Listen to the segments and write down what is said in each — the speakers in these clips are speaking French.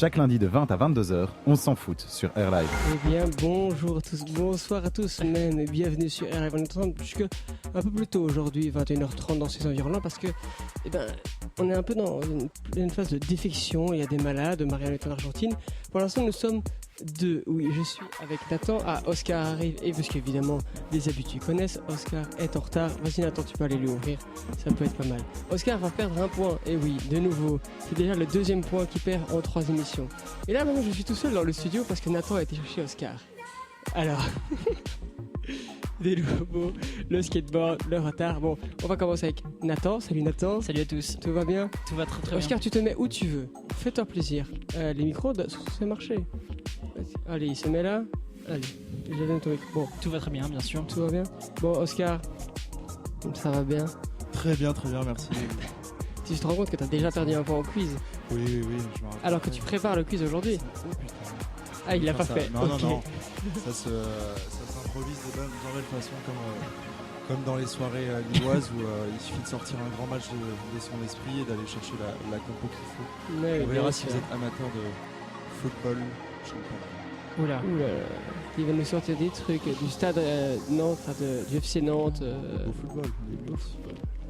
Chaque lundi de 20 à 22h, on s'en fout sur Air Live. Eh bien, bonjour à tous, bonsoir à tous même, et bienvenue sur Air Live. On est ensemble jusqu'à un peu plus tôt aujourd'hui, 21h30 dans ces environs-là, parce que, on est un peu dans une phase de défection. Il y a des malades, Marianne est en Argentine. Pour l'instant, nous sommes deux. Oui, je suis avec Nathan. Ah, Oscar arrive, et parce qu'évidemment, les habitués connaissent, Oscar est en retard. Vas-y Nathan, tu peux aller lui ouvrir, ça peut être pas mal. Oscar va perdre un point, et oui, de nouveau, c'est déjà le deuxième point qu'il perd en 3 émissions. Et là, maintenant, je suis tout seul dans le studio parce que Nathan a été chercher Oscar. Alors, de nouveau, le skateboard, le retard. Bon, on va commencer avec Nathan. Salut Nathan. Salut à tous. Tout va bien? Tout va très très Oscar, bien. tu te mets où tu veux. Fais-toi plaisir. Les micros, ça marcher. Allez, il se met là. Allez, je donne ton micro. Bon, Tout va très bien, bien sûr. tout va bien? Bon, Oscar, ça va bien? Très bien, merci. Tu te rends compte que tu as déjà perdu un point au quiz, Oui, je me rappelle. alors que tu prépares le quiz aujourd'hui. Oh putain. Ah, il l'a pas Ça- fait. Non, Ok. non. Ça s'improvise de bien belle façon, comme dans les soirées lilloises où il suffit de sortir un grand match de son esprit et d'aller chercher la compo qu'il faut. Ouais, On verra bien si sûr. vous êtes amateur de football. Je sais pas. Oula. Ouh là là. Il va nous sortir des trucs du stade Nantes, du FC Nantes. Au football.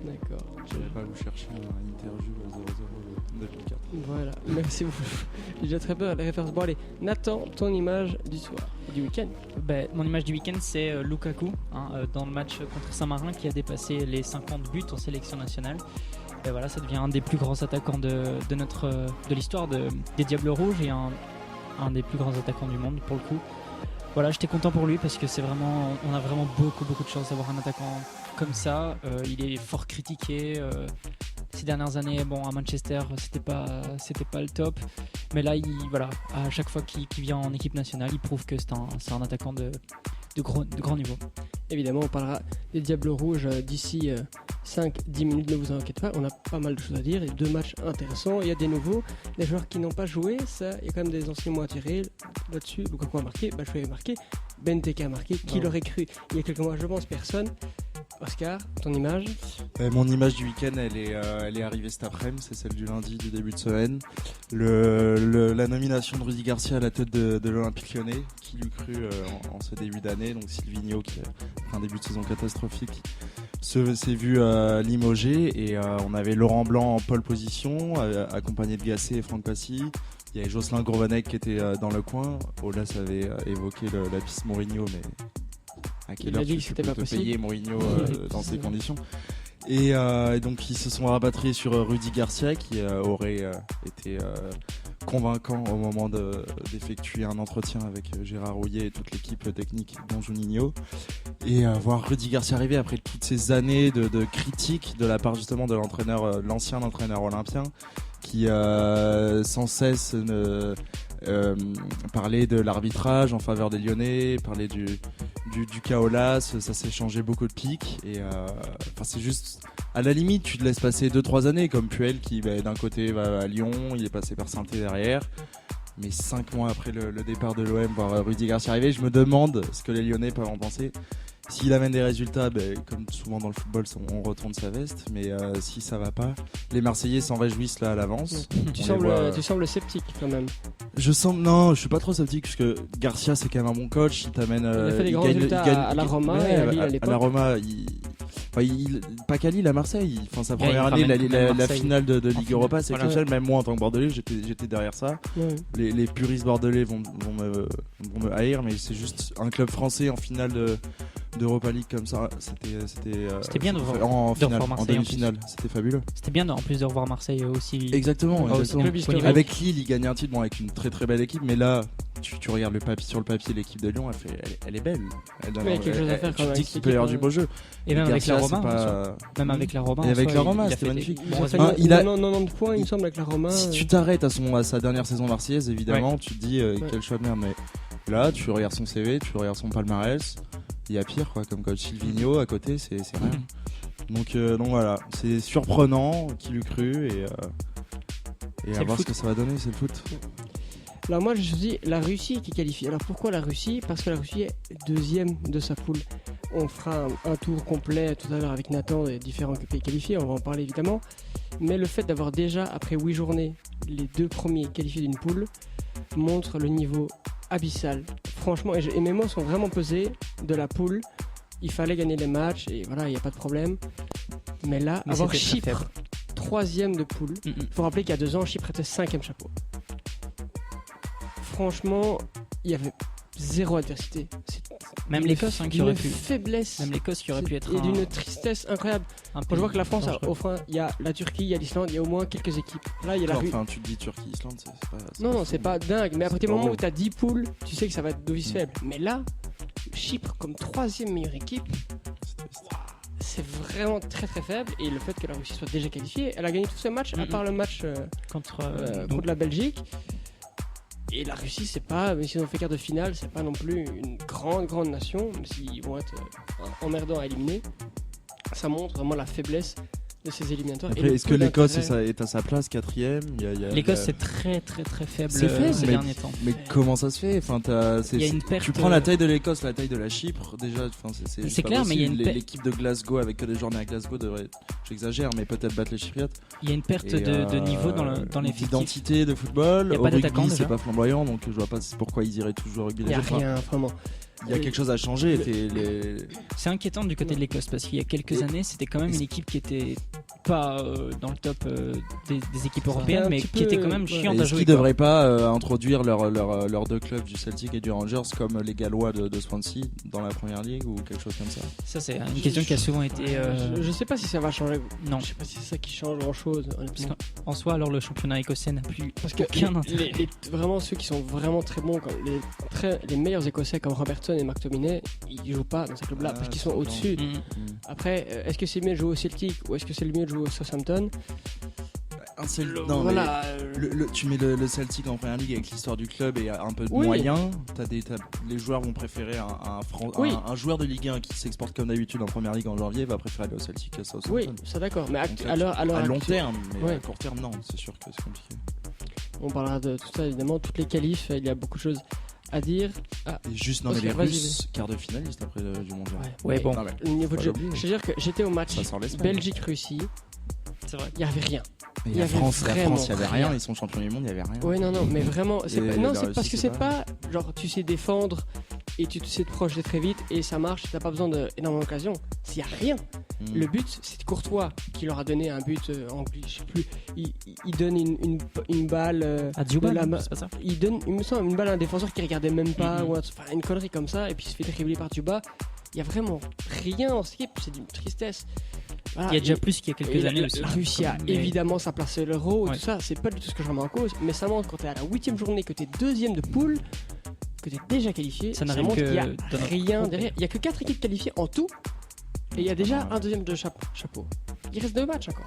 D'accord. Je vais pas vous chercher un interview à 0-0 de 2004. Voilà, merci beaucoup. J'ai déjà très peur des références. Bon allez, Nathan, ton image du soir, du week-end. Mon image du week-end, c'est Lukaku, dans le match contre Saint-Marin, qui a dépassé les 50 buts en sélection nationale. Et voilà, ça devient un des plus grands attaquants de l'histoire des Diables Rouges et un des plus grands attaquants du monde pour le coup. Voilà, j'étais content pour lui parce que on a vraiment beaucoup de chance d'avoir un attaquant comme ça. Il est fort critiqué. Ces dernières années, à Manchester, c'était pas le top. Mais là, à chaque fois qu'il vient en équipe nationale, il prouve que c'est un attaquant de grand niveau. Évidemment, on parlera des Diables Rouges d'ici 5-10 minutes, ne vous inquiétez pas, on a pas mal de choses à dire, il y a 2 matchs intéressants, il y a des nouveaux, des joueurs qui n'ont pas joué, ça, il y a quand même des anciens mots à tirer là-dessus. Lukaku a marqué, Batshuayi a marqué, Benteke a marqué, qui l'aurait cru il y a quelques mois, je pense personne. Oscar, ton image? Mon image du week-end, elle est arrivée cet après-midi, c'est celle du lundi du début de semaine. La nomination de Rudy Garcia à la tête de l'Olympique Lyonnais, qui l'eût cru en ce début d'année. Donc Silvino, qui a fait un début de saison catastrophique, s'est vu limogé. Et on avait Laurent Blanc en pole position, accompagné de Gasset et Franck Passy. Il y avait Jocelyn Gourvenec qui était dans le coin. Olas avait évoqué la piste Mourinho, mais à quelle Il a heure dit tu que c'était peux pas te possible. payer Mourinho dans ces conditions? Et donc ils se sont rabattus sur Rudy Garcia qui aurait été convaincant au moment d'effectuer un entretien avec Gérard Rouillet et toute l'équipe technique dont Juninho. Et voir Rudy Garcia arriver après toutes ces années de critiques de la part justement de l'entraîneur, l'ancien entraîneur olympien, qui sans cesse parlait de l'arbitrage en faveur des Lyonnais, parlait du Kaolas, ça s'est changé beaucoup de pics. Et c'est juste, à la limite, tu te laisses passer 2-3 années, comme Puel qui d'un côté va à Lyon, il est passé par Saint-Étienne derrière. Mais 5 mois après le départ de l'OM, voir Rudy Garcia arriver, je me demande ce que les Lyonnais peuvent en penser. S'il amène des résultats, comme souvent dans le football, on retourne sa veste. Mais si ça va pas, les Marseillais s'en réjouissent là à l'avance. Tu sembles sceptique quand même. Non, je suis pas trop sceptique parce que Garcia c'est quand même un bon coach. Il t'amène. Il a fait des grands résultats à la Roma et à Lille à l'époque. À la Roma, pas qu'à Lille, à Marseille. Sa première année, la finale de Ligue Europa, c'est exceptionnel. Même moi en tant que Bordelais, j'étais derrière ça. Ouais. Les puristes bordelais vont me haïr, mais c'est juste un club français en finale d'Europa League comme ça, c'était bien de revoir en Marseille, demi-finale, c'était fabuleux. C'était bien en plus de revoir Marseille aussi. Exactement. Exactement. Avec Lille, il gagne un titre, avec une très très belle équipe, mais là, tu regardes sur le papier, l'équipe de Lyon, elle est belle. Il y a quelque chose à faire quand même. Tu dis qu'il peut y avoir du beau jeu. Et même avec la Roma, avec la Roma. Et avec la Roma, c'était magnifique. Il a 90 points, il me semble, avec la Roma. Si tu t'arrêtes à sa dernière saison marseillaise, évidemment, tu te dis quel choix de merde, mais là, tu regardes son CV, tu regardes son palmarès. Il y a pire comme coach Silvino à côté, c'est rien. Donc voilà, c'est surprenant, qui l'eût cru et à voir ce que ça va donner, c'est le foot. Alors moi je me suis dit la Russie qui qualifie. Alors pourquoi la Russie ? Parce que la Russie est deuxième de sa poule. On fera un tour complet tout à l'heure avec Nathan des différents pays qualifiés, on va en parler évidemment. Mais le fait d'avoir déjà, après 8 journées, les 2 premiers qualifiés d'une poule montre le niveau abyssal. Franchement, et mes mots sont vraiment pesés de la poule. Il fallait gagner les matchs et voilà, il n'y a pas de problème. Mais là, avoir Chypre, 3e de poule, il faut rappeler qu'il y a 2 ans, Chypre était 5e chapeau. Franchement, il y avait zéro adversité. Même l'Écosse qui aurait pu. Faiblesse. Même l'Écosse qui aurait pu être. Et d'une tristesse incroyable. Quand je vois que la France a offert, il y a la Turquie, il y a l'Islande, il y a au moins quelques équipes. Là, il y a Enfin, tu te dis Turquie, Islande, c'est pas. Non, c'est pas dingue. Mais à partir du moment où tu as 10 poules, tu sais que ça va être d'office faible. Mais là, Chypre comme 3e meilleure équipe, c'est vraiment très très faible. Et le fait que la Russie soit déjà qualifiée, elle a gagné tous ses matchs, à part le match contre la Belgique. Et la Russie, c'est pas, même s'ils ont fait quart de finale, c'est pas non plus une grande nation, même s'ils vont être emmerdants à éliminer. Ça montre vraiment la faiblesse de ces éliminatoires. Après, est-ce que l'Écosse est à sa place, 4e ? L'Écosse, c'est très faible ces derniers temps. Mais comment ça se fait ? Enfin, il y a une perte. Tu prends la taille de l'Écosse, la taille de la Chypre, déjà, c'est clair, possible. Mais il y a une l'équipe de Glasgow avec que des journées à Glasgow devrait, j'exagère, mais peut-être battre les Chypriotes. Il y a une perte de niveau dans l'effectif. D'identité de football. Il n'y a au pas rugby, d'attaquant, c'est pas flamboyant, donc je vois pas pourquoi ils iraient toujours au rugby. Il n'y a rien, vraiment. Il y a quelque chose à changer. C'est inquiétant du côté de l'Écosse parce qu'il y a quelques années, c'était quand même une équipe qui était pas dans le top des équipes européennes, mais qui était quand même chiante à jouer. Est-ce qu'ils devraient pas introduire leurs 2 clubs du Celtic et du Rangers comme les Gallois de Swansea dans la première ligue ou quelque chose comme ça ? Ça, c'est une question qui a souvent été. Je sais pas si ça va changer. Non. Je sais pas si c'est ça qui change grand chose. En soi, alors le championnat écossais n'a plus aucun intérêt. Vraiment, ceux qui sont vraiment très bons, les meilleurs Écossais comme Robertson et McTominay, ils jouent pas dans ces clubs-là parce qu'ils sont au-dessus. Après, est-ce que c'est mieux de jouer au Celtic ou est-ce que c'est le mieux de jouer au Southampton ? Tu mets le Celtic en première ligue avec l'histoire du club et un peu de moyens. Les joueurs vont préférer un joueur de Ligue 1 qui s'exporte comme d'habitude en première ligue en janvier va préférer aller au Celtic qu'à Southampton. Oui, c'est d'accord. Mais à long terme, mais à court terme, non, c'est sûr que c'est compliqué. On parlera de tout ça évidemment, toutes les qualifs, il y a beaucoup de choses à dire. Et juste, mais les Russes, quart de finaliste après du mondial. Ouais, bon. Le niveau de jeu. Je veux dire que j'étais au match Belgique-Russie. C'est vrai. Il n'y avait rien. Il y a France, il n'y avait rien. Ils sont champions du monde, il n'y avait rien. Oui, non, mais vraiment. C'est parce que c'est pas genre tu sais défendre et tu sais te projeter très vite et ça marche, tu n'as pas besoin d'énormément d'occasions. S'il n'y a rien. Le but, c'est Courtois qui leur a donné un but anglais, je sais plus. Il donne une balle à Djouba, c'est pas ça. Il donne, il me semble, une balle à un défenseur qui regardait même pas, ou une connerie comme ça, et puis il se fait dribbler par Djouba. Il y a vraiment rien dans cette équipe, c'est d'une tristesse. Voilà. Il y a déjà plus qu'il y a quelques années aussi. La Russie a évidemment sa place à l'Euro, tout ça, c'est pas du tout ce que je remets en cause, mais ça montre quand t'es à la 8e journée, que t'es 2e de poule, que t'es déjà qualifié, ça montre qu'il y a rien derrière. Il y a que 4 équipes qualifiées en tout. Et il y a déjà un 2e de chapeau. Il reste 2 matchs encore.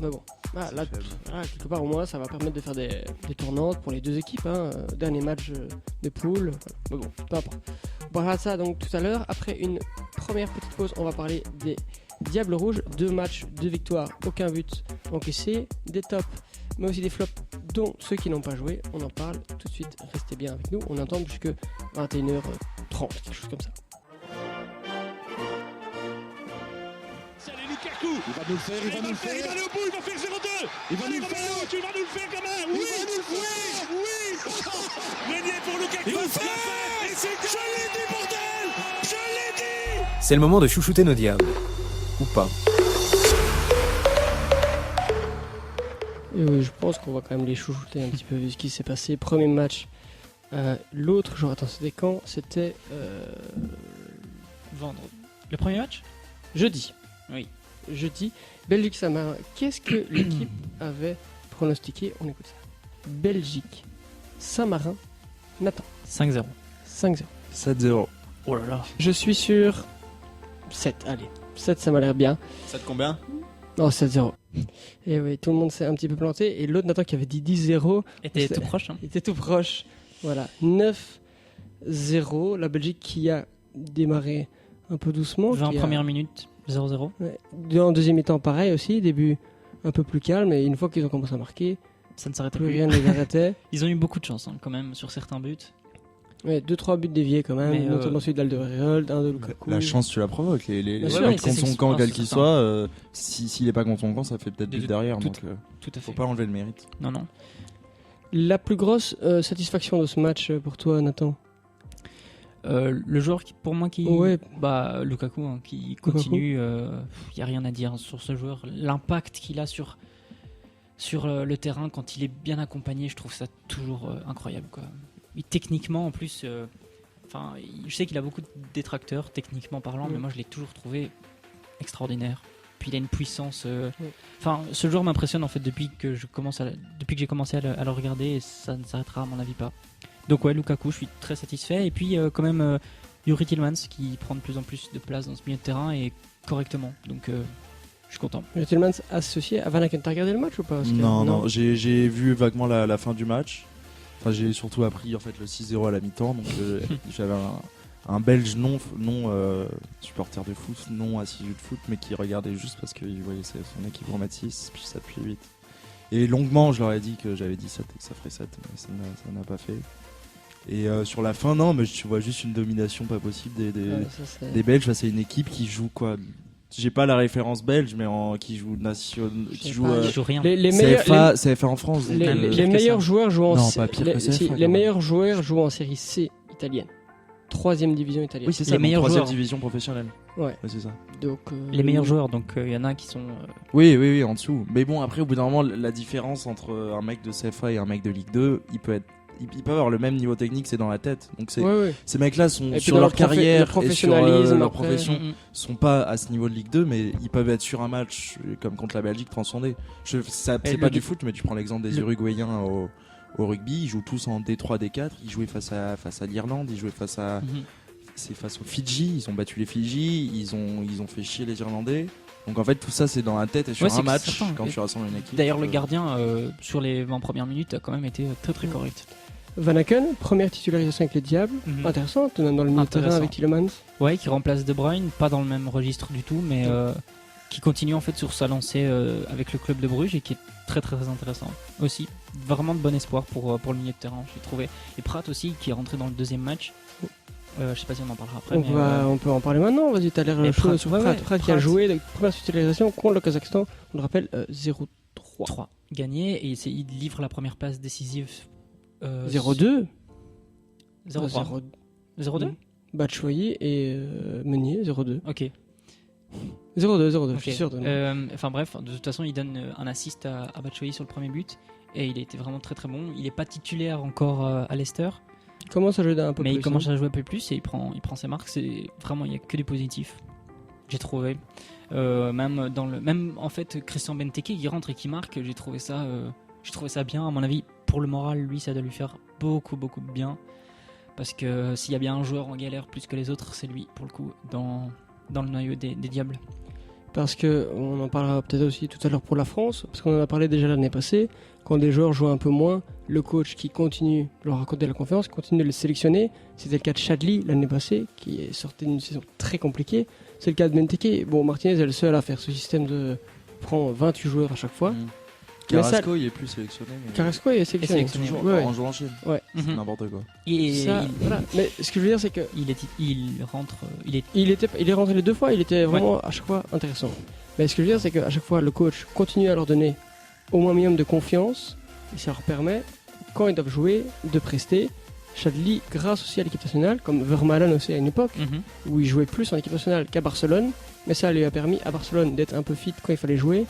Mais bon, là, quelque part au moins ça va permettre de faire des tournantes pour les 2 équipes. Dernier match de poule. Mais bon, peu importe. On parlera de ça donc tout à l'heure. Après une première petite pause, on va parler des Diables Rouges. 2 matchs, 2 victoires, aucun but encaissé. Des tops, mais aussi des flops, dont ceux qui n'ont pas joué. On en parle tout de suite. Restez bien avec nous. On attend jusque 21h30, quelque chose comme ça. Il va nous le faire, il va aller au bout, il va faire 0-2. Il va nous le faire, tu vas nous le faire gamin. Oui, Meunier pour Lukaku. Il va le faire. Et c'est je l'ai dit bordel. Je l'ai dit. C'est le moment de chouchouter nos diables. Ou pas. Et oui, je pense qu'on va quand même les chouchouter un petit peu vu ce qui s'est passé. Premier match. L'autre jour, attends, c'était quand ? C'était vendredi. Le premier match ? Jeudi. Oui. Jeudi, Belgique Saint-Marin. Qu'est-ce que l'équipe avait pronostiqué ? On écoute ça. Belgique Saint-Marin. Nathan. 5-0. 5-0. 7-0. Oh là là. Je suis sur 7. Allez, 7 ça m'a l'air bien. 7 combien ? Non, 7-0. Et oui, tout le monde s'est un petit peu planté. Et l'autre Nathan qui avait dit 10-0 était tout proche. Il était tout proche. Voilà, 9-0. La Belgique qui a démarré un peu doucement. 20 premières minutes. 0-0. Ouais. En deuxième mi-temps, pareil aussi. Début un peu plus calme. Et une fois qu'ils ont commencé à marquer, ça ne s'arrêtait plus plus. rien ne les arrêtait. Ils ont eu beaucoup de chance quand même sur certains buts. Ouais, 2-3 buts déviés quand même, Mais, notamment celui d'Alderweireld, un de Lukaku. La chance, tu la provoques. Les Bien buts sûr. contre Ouais, son camp, c'est quel qu'il certain. soit, s'il est pas contre son camp, ça fait peut-être De- but derrière. tout- Donc, Tout à faut fait. pas enlever le mérite. Non. La plus grosse satisfaction de ce match pour toi, Nathan? Le joueur pour moi qui, Ouais. Lukaku, hein, qui continue. Il y a rien à dire sur ce joueur. L'impact qu'il a sur le terrain quand il est bien accompagné, je trouve ça toujours incroyable, quoi. Et techniquement, en plus, je sais qu'il a beaucoup de détracteurs techniquement parlant, mais moi je l'ai toujours trouvé extraordinaire. Puis il a une puissance. Ce joueur m'impressionne en fait depuis que j'ai commencé à le regarder, et ça ne s'arrêtera à mon avis pas. Donc ouais, Lukaku, je suis très satisfait. Et puis quand même Yuri Tillmans qui prend de plus en plus de place dans ce milieu de terrain et correctement. Donc je suis content. Tillmans associé à Van Aken. T'as regardé le match ou pas? Parce que- Non, j'ai vu vaguement la fin du match. Enfin, j'ai surtout appris en fait le 6-0 à la mi-temps. Donc j'avais un Belge non supporter de foot, non assidu de foot, mais qui regardait juste parce qu'il voyait son équipe remettre 6, puis 7, puis 8. Et longuement, je leur ai dit que j'avais dit 7 et que ça ferait 7, mais ça n'a pas fait. Et sur la fin, non, mais tu vois juste une domination pas possible Ouais, ça, c'est- des Belges face à une équipe qui joue quoi. J'ai pas la référence belge, mais qui joue sais qui joue pas, Il joue rien. les meilleurs, CFA en France. donc, Même les pire que meilleurs ça. joueurs jouent en Non, pas pire que CFA, quand les même. meilleurs joueurs jouent en série C italienne, 3e division italienne. Oui, c'est ça. Les donc meilleurs 3e joueurs. division professionnelle. Ouais. C'est ça. Donc Les meilleurs joueurs, donc il y en a qui sont. Oui, en dessous. Mais bon, après, au bout d'un moment, la différence entre un mec de CFA et un mec de Ligue 2, ils peuvent avoir le même niveau technique, c'est dans la tête. Donc Ouais. ces mecs-là sont Et puis sur dans leur le carrière et sur professionnalisme leur après. profession, Mm. sont pas à ce niveau de Ligue 2, mais ils peuvent être sur un match comme contre la Belgique transcendé. C'est Et pas le- du foot, mais tu prends l'exemple des Uruguayens au rugby, ils jouent tous en D3, D4, ils jouaient face à l'Irlande, ils jouaient face aux Fidji, ils ont battu les Fidji, ils ont fait chier les Irlandais. Donc en fait tout ça c'est dans la tête et sur Ouais, c'est un match certain. quand Et tu rassembles une équipe. D'ailleurs, le gardien sur les 20 premières minutes a quand même été très très correct. Van Aken, première titularisation avec les Diables, Mhm. intéressante, même dans le milieu de terrain Intéressant. avec Tielemans. Ouais, qui remplace De Bruyne, pas dans le même registre du tout, mais qui continue en fait sur sa lancée avec le club de Bruges et qui est très très intéressant aussi. Vraiment de bon espoir pour le milieu de terrain, j'ai trouvé. Et Pratt aussi qui est rentré dans le deuxième match. Je sais pas si on en parlera après. On peut en parler maintenant, vas-y, t'as l'air Et chaud Pratt, sur ouais, Pratt. ouais, Pratt qui a Pratt. joué la première titularisation contre le Kazakhstan, on le rappelle, 0-3. 3 gagné et il livre la première passe décisive. 0-2 0-3. 0-2 Batshuayi et Meunier, 0-2. Ok. 0-2, je suis Ok. sûr de nous. Enfin bref, de toute façon, il donne un assist à Batshuayi sur le premier but et il a été vraiment très très bon. Il n'est pas titulaire encore à Leicester, Il commence à jouer un peu mais plus. il commence à jouer un peu plus et il prend ses marques. C'est vraiment, il n'y a que du positif. J'ai trouvé. Même en fait, Christian Benteke qui rentre et qui marque, j'ai trouvé ça bien. À mon avis, pour le moral, lui, ça doit lui faire beaucoup de bien. Parce que s'il y a bien un joueur en galère plus que les autres, c'est lui, pour le coup, dans le noyau des Diables. Parce que on en parlera peut-être aussi tout à l'heure pour la France, parce qu'on en a parlé déjà l'année passée, quand des joueurs jouent un peu moins, le coach qui continue de leur raconter la confiance, continue de les sélectionner. C'était le cas de Chadli l'année passée, qui est sorti d'une saison très compliquée. C'est le cas de Benteke. Bon, Martinez est le seul à faire ce système de prend 28 joueurs à chaque fois. Mais ça- Carrasco il est plus sélectionné. Mais... Carrasco est sélectionné. sélectionné, toujours Ouais. en jouant en Chine. Ouais. C'est Mhm. n'importe quoi. Et Ça, voilà. Mais ce que je veux dire, c'est que il rentre, il est il est rentré les deux fois, il était vraiment à chaque fois intéressant. Mais ce que je veux dire, c'est qu'à chaque fois, le coach continue à leur donner au moins un minimum de confiance, et ça leur permet, quand ils doivent jouer, de prester. Chadli, grâce aussi à l'équipe nationale, comme Vermaelen aussi à une époque, où il jouait plus en équipe nationale qu'à Barcelone, mais ça lui a permis à Barcelone d'être un peu fit quand il fallait jouer,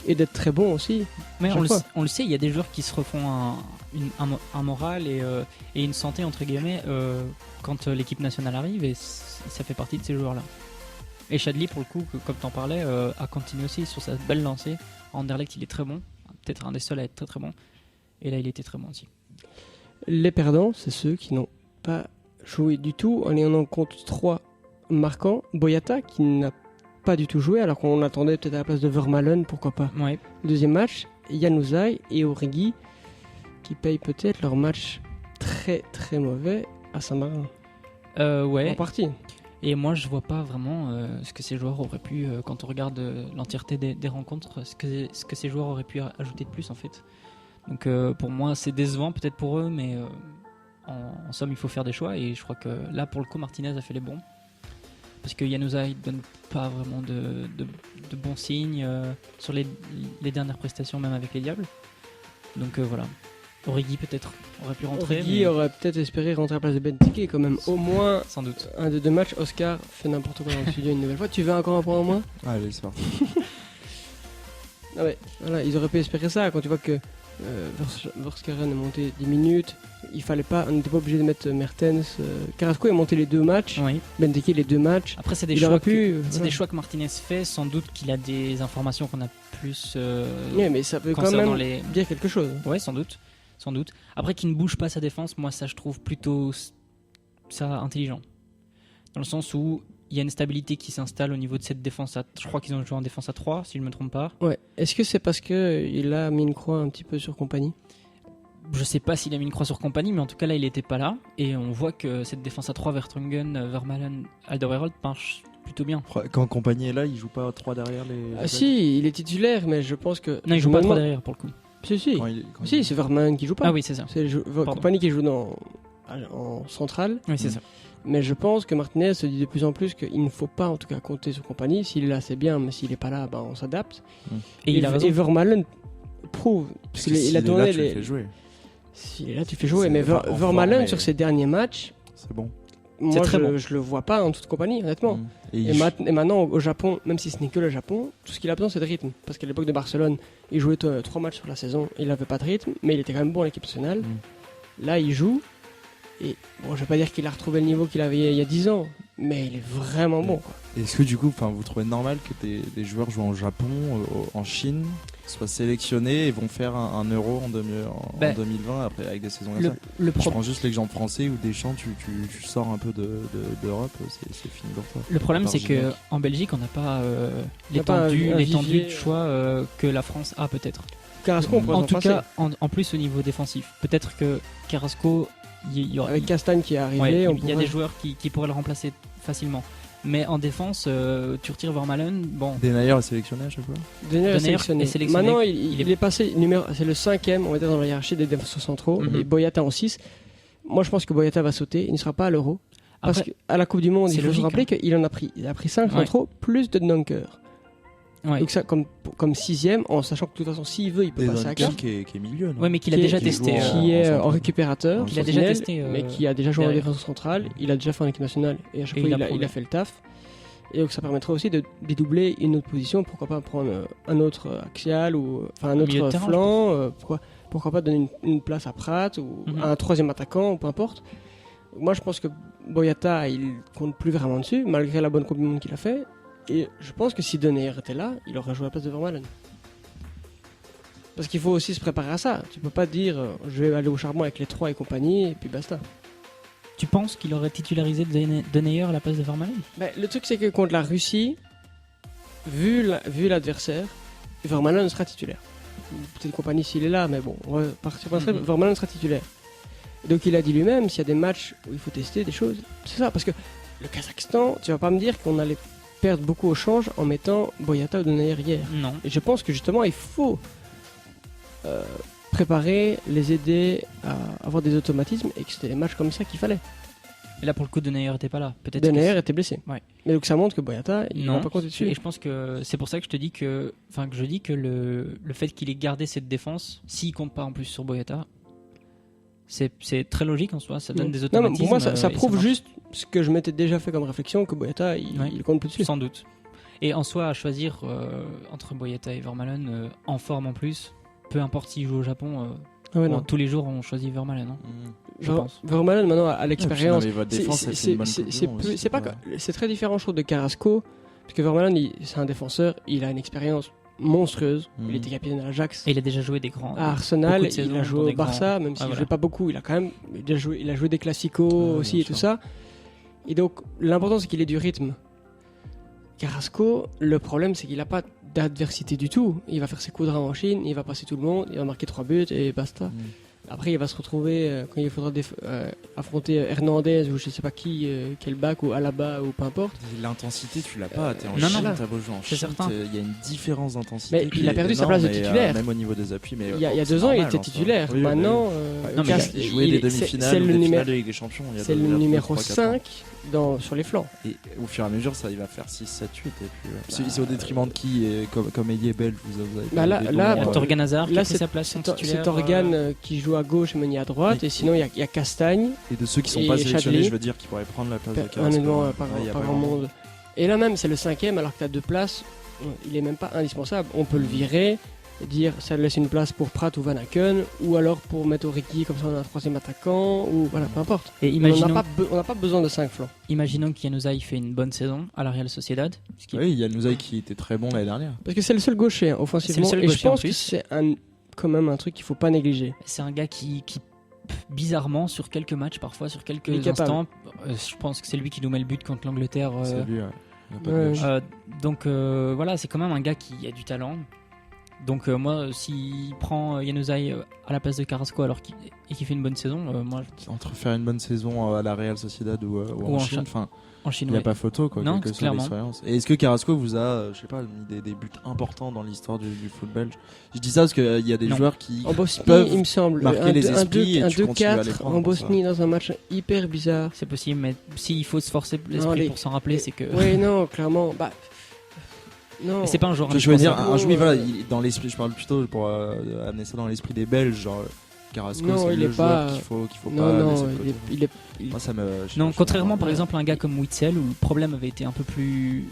et d'être très bon aussi. Mais chaque on fois. le sait, il y a des joueurs qui se refont un moral et une santé entre guillemets quand l'équipe nationale arrive et ça fait partie de ces joueurs-là. Et Chadli, pour le coup, comme tu en parlais, a continué aussi sur sa belle lancée. À Anderlecht, il est très bon, peut-être un des seuls à être très très bon. Et là, il était très bon aussi. Les perdants, c'est ceux qui n'ont pas joué du tout, en ayant en compte 3 marquants. Boyata, qui n'a pas du tout joué, alors qu'on attendait peut-être à la place de Vermaelen, pourquoi pas. Ouais. Deuxième match, Januzaj et Origi, qui payent peut-être leur match très très mauvais à Saint-Marin. Ouais. En partie. Et moi, je vois pas vraiment ce que ces joueurs auraient pu, quand on regarde l'entièreté des rencontres, ce que ces joueurs auraient pu ajouter de plus en fait. Donc pour moi, c'est décevant peut-être pour eux, mais en somme, il faut faire des choix. Et je crois que là, pour le coup, Martinez a fait les bons. Parce que Januzaj ne donne pas vraiment de bons signes sur les dernières prestations, même avec les Diables. Donc voilà. Origi peut-être aurait pu rentrer. Origi aurait peut-être espéré rentrer à la place de Benteke quand même. Au moins sans doute. un des 2 matchs. Oscar fait n'importe quoi dans le studio une nouvelle fois. Tu veux encore un point en moins? Allez, c'est parti. Ah ouais, voilà, ils auraient pu espérer ça quand tu vois que Verskeren est monté 10 minutes. Il fallait pas, on n'était pas obligé de mettre Mertens. Carrasco est monté les 2 matchs. Oui. Benteke les 2 matchs. Après, c'est des, Il choix aurait pu, c'est des choix que Martinez fait. Sans doute qu'il a des informations qu'on a plus. Ouais, mais ça peut quand concernant même dire quelque chose. Ouais, sans doute. Après, qu'il ne bouge pas sa défense, moi, ça, je trouve plutôt ça intelligent. Dans le sens où il y a une stabilité qui s'installe au niveau de cette défense. Je crois qu'ils ont joué en défense à 3, si je ne me trompe pas. Ouais. Est-ce que c'est parce qu'il a mis une croix un petit peu sur Compagnie? Je sais pas s'il a mis une croix sur Compagnie, mais en tout cas, là, il n'était pas là. Et on voit que cette défense à 3, Vertonghen, Vermaelen, Alderweireld, marche plutôt bien. Quand Compagnie est là, il joue pas 3 derrière les. Ah si, il est titulaire, mais je pense que... Non, il joue pas 3 derrière pour le coup. Si. Quand Si, c'est Vermaelen qui joue pas. Ah oui, c'est ça. C'est Compagnie qui joue en centrale. Oui, c'est ça. Mais je pense que Martinez se dit de plus en plus qu'il ne faut pas en tout cas compter sur Compagnie. S'il est là, c'est bien, mais s'il n'est pas là, on s'adapte. Et il a raison. Et Vermaelen prouve. Parce qu'il a donné tu le fais jouer. S'il est là, tu fais jouer. C'est Mais pas en Vermaelen, forme, sur mais- ses derniers matchs, C'est bon. moi très bon. je le vois pas en toute Compagnie, honnêtement. Et Et maintenant, au Japon, même si ce n'est que le Japon, tout ce qu'il a besoin, c'est de rythme. Parce qu'à l'époque de Barcelone, il jouait 3 matchs sur la saison, il n'avait pas de rythme, mais il était quand même bon à l'équipe nationale. Là, il joue, et bon, je vais pas dire qu'il a retrouvé le niveau qu'il avait il y a 10 ans, mais il est vraiment bon, quoi. Est-ce que du coup, vous trouvez normal que des joueurs jouent en Japon, en Chine, soient sélectionnés et vont faire un Euro en 2020 après avec des saisons comme ça? Le Je problème. prends juste l'exemple français où Deschamps, tu sors un peu d'Europe, c'est fini pour toi. Le problème, Par c'est Gignac. qu'en Belgique, on n'a pas On n'a pas l'étendue un l'étendue vivier, de choix que la France a peut-être. Carrasco, on pourrait En s'en tout passer. cas, en plus au niveau défensif. Peut-être que Carrasco, il y aura, Avec Castagne qui est arrivé, ouais, on il y a pourrait- des joueurs qui pourraient le remplacer facilement. Mais en défense, tu retires Vermaelen, bon. Denayer est sélectionné à chaque fois. Denayer est Denayer sélectionné. est sélectionné. Maintenant, Il il est passé c'est le 5e, on va dire, dans la hiérarchie des défenseurs centraux, Mhm. et Boyata en 6. Moi, je pense que Boyata va sauter, il ne sera pas à l'Euro. Parce Après, qu'à la Coupe du Monde, c'est il faut se logique, rappeler qu'il en a pris. Il a pris 5 Ouais. centraux, plus de Dunker. ouais. Donc ça, comme 6e, en sachant que de toute façon, s'il veut, il peut Et passer à Duncan 4. qui est milieu, non? Ouais, mais qu'il a qui est- déjà qui testé. joue Qui est en en récupérateur, Qu'il a déjà sentinelle, testé, mais qui a déjà joué en derrière. défense centrale. Il a déjà fait en équipe nationale, et à chaque Et fois, il a il prouvé. a fait le taf. Et donc ça permettrait aussi de dédoubler une autre position. Pourquoi pas prendre un autre axial ou un milieu de autre terrain, flanc. Pourquoi pas donner une place à Pratt ou Mhm. à un 3e attaquant, ou peu importe. Moi, je pense que Boyata, il compte plus vraiment dessus, malgré la bonne Coupe du Monde qu'il a fait. Et je pense que si Denayer était là, il aurait joué à la place de Vermaelen. Parce qu'il faut aussi se préparer à ça. Tu peux pas dire je vais aller au charbon avec les 3 et compagnie, et puis basta. Tu penses qu'il aurait titularisé Denayer à la place de Vermaelen? Le truc, c'est que contre la Russie, vu l'adversaire, Vermaelen sera titulaire. Peut-être compagnie s'il est là, mais bon, on va partir par ça. Mhm. Vermaelen sera titulaire. Et donc il a dit lui-même, s'il y a des matchs où il faut tester des choses, c'est ça. Parce que le Kazakhstan, tu vas pas me dire qu'on allait perdre beaucoup au change en mettant Boyata ou Denayer hier. Non. Et je pense que justement, il faut préparer, les aider à avoir des automatismes, et que c'était des matchs comme ça qu'il fallait. Et là, pour le coup, Denayer était pas là. Peut-être. Denayer était blessé. Ouais. Mais donc ça montre que Boyata, il Non. va pas compter dessus. Et je pense que c'est pour ça que je te dis que, je dis que le fait qu'il ait gardé cette défense, s'il compte pas en plus sur Boyata, c'est très logique en soi. Ça donne des Non, automatismes. mais pour moi, ça et prouve marche. juste ce que je m'étais déjà fait comme réflexion, que Boyata, il compte plus dessus. Sans doute. Et en soi, à choisir entre Boyata et Vermaelen, en forme en plus, peu importe s'il joue au Japon, Ah ouais, non. tous les jours on choisit Vermaelen. Hein, je pense. Vermaelen, maintenant, à l'expérience, Ouais, puis, non, mais votre défense, elle fait c'est une bonne Coupe du Monde aussi, c'est pas quoi. c'est très différent, je trouve, de Carrasco, parce que Vermaelen, c'est un défenseur, il a une expérience monstrueuse. Mhm. Il était capitaine à l'Ajax. Et il a déjà joué des grands. À Arsenal, beaucoup de saisons il a dans joué au des grands- Barça, même s'il Ah, ne voilà. jouait pas beaucoup, il a joué des classicos aussi bien et tout sûr. ça. Et donc, l'important, c'est qu'il ait du rythme. Carrasco, le problème, c'est qu'il n'a pas d'adversité du tout. Il va faire ses coups de rein en Chine, il va passer tout le monde, il va marquer 3 buts et basta. Après, il va se retrouver quand il faudra affronter Hernandez ou je sais pas qui, quel back ou Alaba ou peu importe. L'intensité, tu l'as pas. T'es en non, Chine, non, t'as beau jouer en c'est Chine, certain. il y a une différence d'intensité. Mais qui il a est perdu sa énorme, place de et, titulaire. même au niveau des appuis. Mais Il y a c'est 2 ans, il normal, était en soi. titulaire. Oui, Maintenant, Non, mais Cas- il jouait des demi-finales, c'est ou le des numéro- finales de Ligue des Champions. il y a c'est deux- le il y a numéro 3-4 ans. 5 sur les flancs. Et au fur et à mesure, ça il va faire 6, 7, 8. Et puis, c'est au détriment de qui comme ailier belge, vous avez Bah là- des là, noms, Il y a Torgan Hazard qui Là, a pris sa place en titulaire. cet organe qui joue à gauche et Meunier à droite. Oui. Et sinon, il y a Castagne. et de ceux qui sont et pas sélectionnés, Chadli. je veux dire, qui pourraient prendre la place de Carrasco. Honnêtement, pas Ouais, il y a grand monde. Et là même, c'est le 5ème alors que tu as 2 places. Il est même pas indispensable. On peut le virer, et dire ça laisse une place pour Pratt ou Van Aken, ou alors pour mettre Origi comme ça on a un 3ème attaquant, ou voilà, peu importe. Et On imaginons, n'a pas besoin de 5 flancs. imaginons qu'Yanuzaj fait une bonne saison à la Real Sociedad. Ce qui- Oui, il y a Nouzaï qui était très bon l'année dernière. Parce que c'est le seul gaucher hein, offensivement. C'est le seul Et je gaucher, en pense que plus. c'est quand même un truc qu'il faut pas négliger. C'est un gars qui bizarrement, sur quelques matchs, parfois sur quelques Il est capable. instants, je pense que c'est lui qui nous met le but contre l'Angleterre. C'est lui, ouais. Il y a pas de Ouais. gauche. Donc voilà, c'est quand même un gars qui a du talent. Donc moi, s'il prend Januzaj à la place de Carrasco et qu'il fait une bonne saison, moi Entre faire une bonne saison à la Real Sociedad ou Ou en en Chine, Cha- enfin, en il Chine, n'y a ouais. pas photo, quoi, Non, quelle que soit clairement. l'expérience. Et est-ce que Carrasco vous a, je sais pas, mis des buts importants dans l'histoire du foot belge? Je dis ça parce qu'il y a des Non. joueurs qui En Bosnie, peuvent il me semble, marquer les esprits et tu continues à les 2-4 prendre en pour ça. Bosnie dans un match hyper bizarre. C'est possible, mais s'il faut se forcer Non, l'esprit les- pour s'en rappeler, c'est que Oui, non, clairement. Bah, non. mais c'est pas un joueur je veux dire, indispensable. un joueur, voilà, dans l'esprit, je parle plutôt pour amener ça dans l'esprit des Belges, genre Carrasco, Non, c'est il le est joueur pas- qu'il faut Non, pas non, laisser de côté. Moi, ça me. je sais Non, pas, je contrairement comprends par pas. exemple à un gars comme Witzel où le problème avait été un peu plus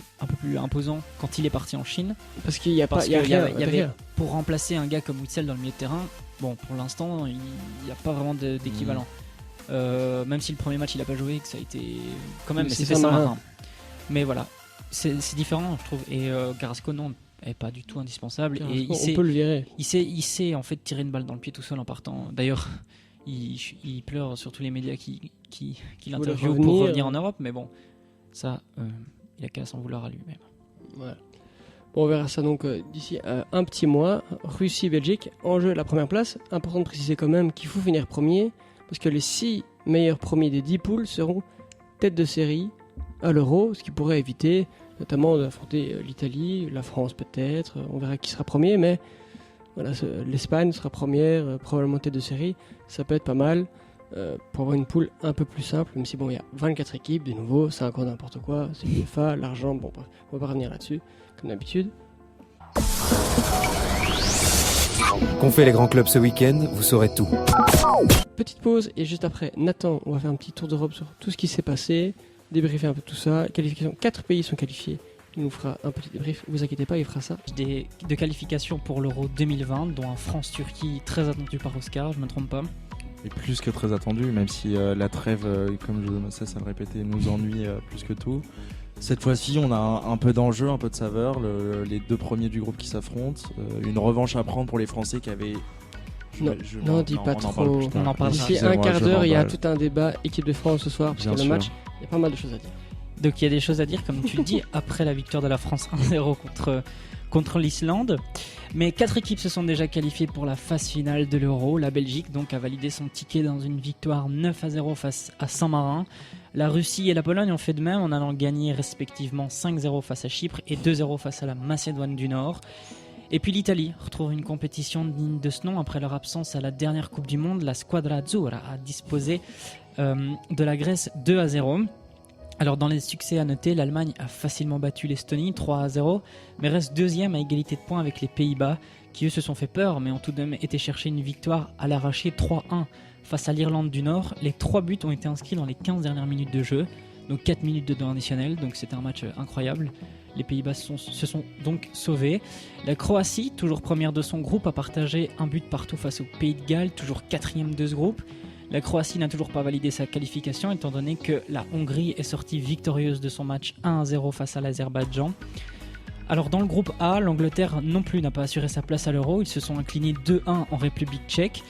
imposant quand il est parti en Chine. Parce qu'il y a Parce pas, il y a qu'il y rien avait- il y avait- derrière. Pour remplacer un gars comme Witzel dans le milieu de terrain, bon, pour l'instant, il n'y a pas vraiment d'équivalent. Même si le premier match il a pas joué, que ça a été quand même, Mais mais c'est c'était Saint-Marin. Saint-Marin. Mais voilà, c'est différent, je trouve. Et Carrasco, non, est pas du tout indispensable. Et On peut le virer. il sait en fait tirer une balle dans le pied tout seul en partant. D'ailleurs, il pleure sur tous les médias qui l'interviewent pour revenir en Europe, mais bon, ça, il a qu'à s'en vouloir à lui-même. Voilà. Bon, on verra ça donc d'ici un petit mois. Russie-Belgique, en jeu la première place. Important de préciser quand même qu'il faut finir premier, parce que les 6 meilleurs premiers des 10 poules seront tête de série à l'Euro, ce qui pourrait éviter notamment d'affronter l'Italie, la France peut-être. On verra qui sera premier, mais voilà, l'Espagne sera première, probablement tête de série. Ça peut être pas mal pour avoir une poule un peu plus simple, même si bon, il y a 24 équipes, de nouveau, c'est encore n'importe quoi, c'est l'UEFA, l'argent, bon, bref, on va pas revenir là-dessus, comme d'habitude. Qu'ont fait les grands clubs ce week-end, vous saurez tout. Petite pause, et juste après, Nathan, on va faire un petit tour d'Europe sur tout ce qui s'est passé, débriefer un peu tout ça, qualification, 4 pays sont qualifiés, il nous fera un petit débrief, vous inquiétez pas, il fera ça. De qualification pour l'Euro 2020, dont un France-Turquie très attendu par Oscar, je me trompe pas. Et plus que très attendu, même si la trêve, comme je cesse à le répéter, nous ennuie plus que tout. Cette fois-ci, on a un peu d'enjeu, un peu de saveur. Les 2 premiers du groupe qui s'affrontent. Une revanche à prendre pour les Français qui avaient. Non, dis pas on en trop. parle plus tard. On en parlera. D'ici Excusez-moi, un quart je d'heure, il y a m'emballe. tout un débat équipe de France ce soir, parce Bien que le sûr. match, il y a pas mal de choses à dire. Donc il y a des choses à dire, comme tu le dis, après la victoire de la France 1-0 contre l'Islande. Mais 4 équipes se sont déjà qualifiées pour la phase finale de l'Euro. La Belgique donc a validé son ticket dans une victoire 9-0 face à Saint-Marin. La Russie et la Pologne ont fait de même en allant gagner respectivement 5-0 face à Chypre et 2-0 face à la Macédoine du Nord. Et puis l'Italie retrouve une compétition digne de ce nom après leur absence à la dernière Coupe du Monde. La Squadra Azzurra a disposé de la Grèce 2-0. Alors dans les succès à noter, l'Allemagne a facilement battu l'Estonie 3-0, mais reste deuxième à égalité de points avec les Pays-Bas, qui eux se sont fait peur, mais ont tout de même été chercher une victoire à l'arraché 3-1 face à l'Irlande du Nord. Les 3 buts ont été inscrits dans les 15 dernières minutes de jeu, donc 4 minutes de temps additionnel, donc c'était un match incroyable. Les Pays-Bas se sont donc sauvés. La Croatie, toujours première de son groupe, a partagé un but partout face au Pays de Galles, toujours 4e de ce groupe. La Croatie n'a toujours pas validé sa qualification étant donné que la Hongrie est sortie victorieuse de son match 1-0 face à l'Azerbaïdjan. Alors dans le groupe A, l'Angleterre non plus n'a pas assuré sa place à l'Euro. Ils se sont inclinés 2-1 en République tchèque.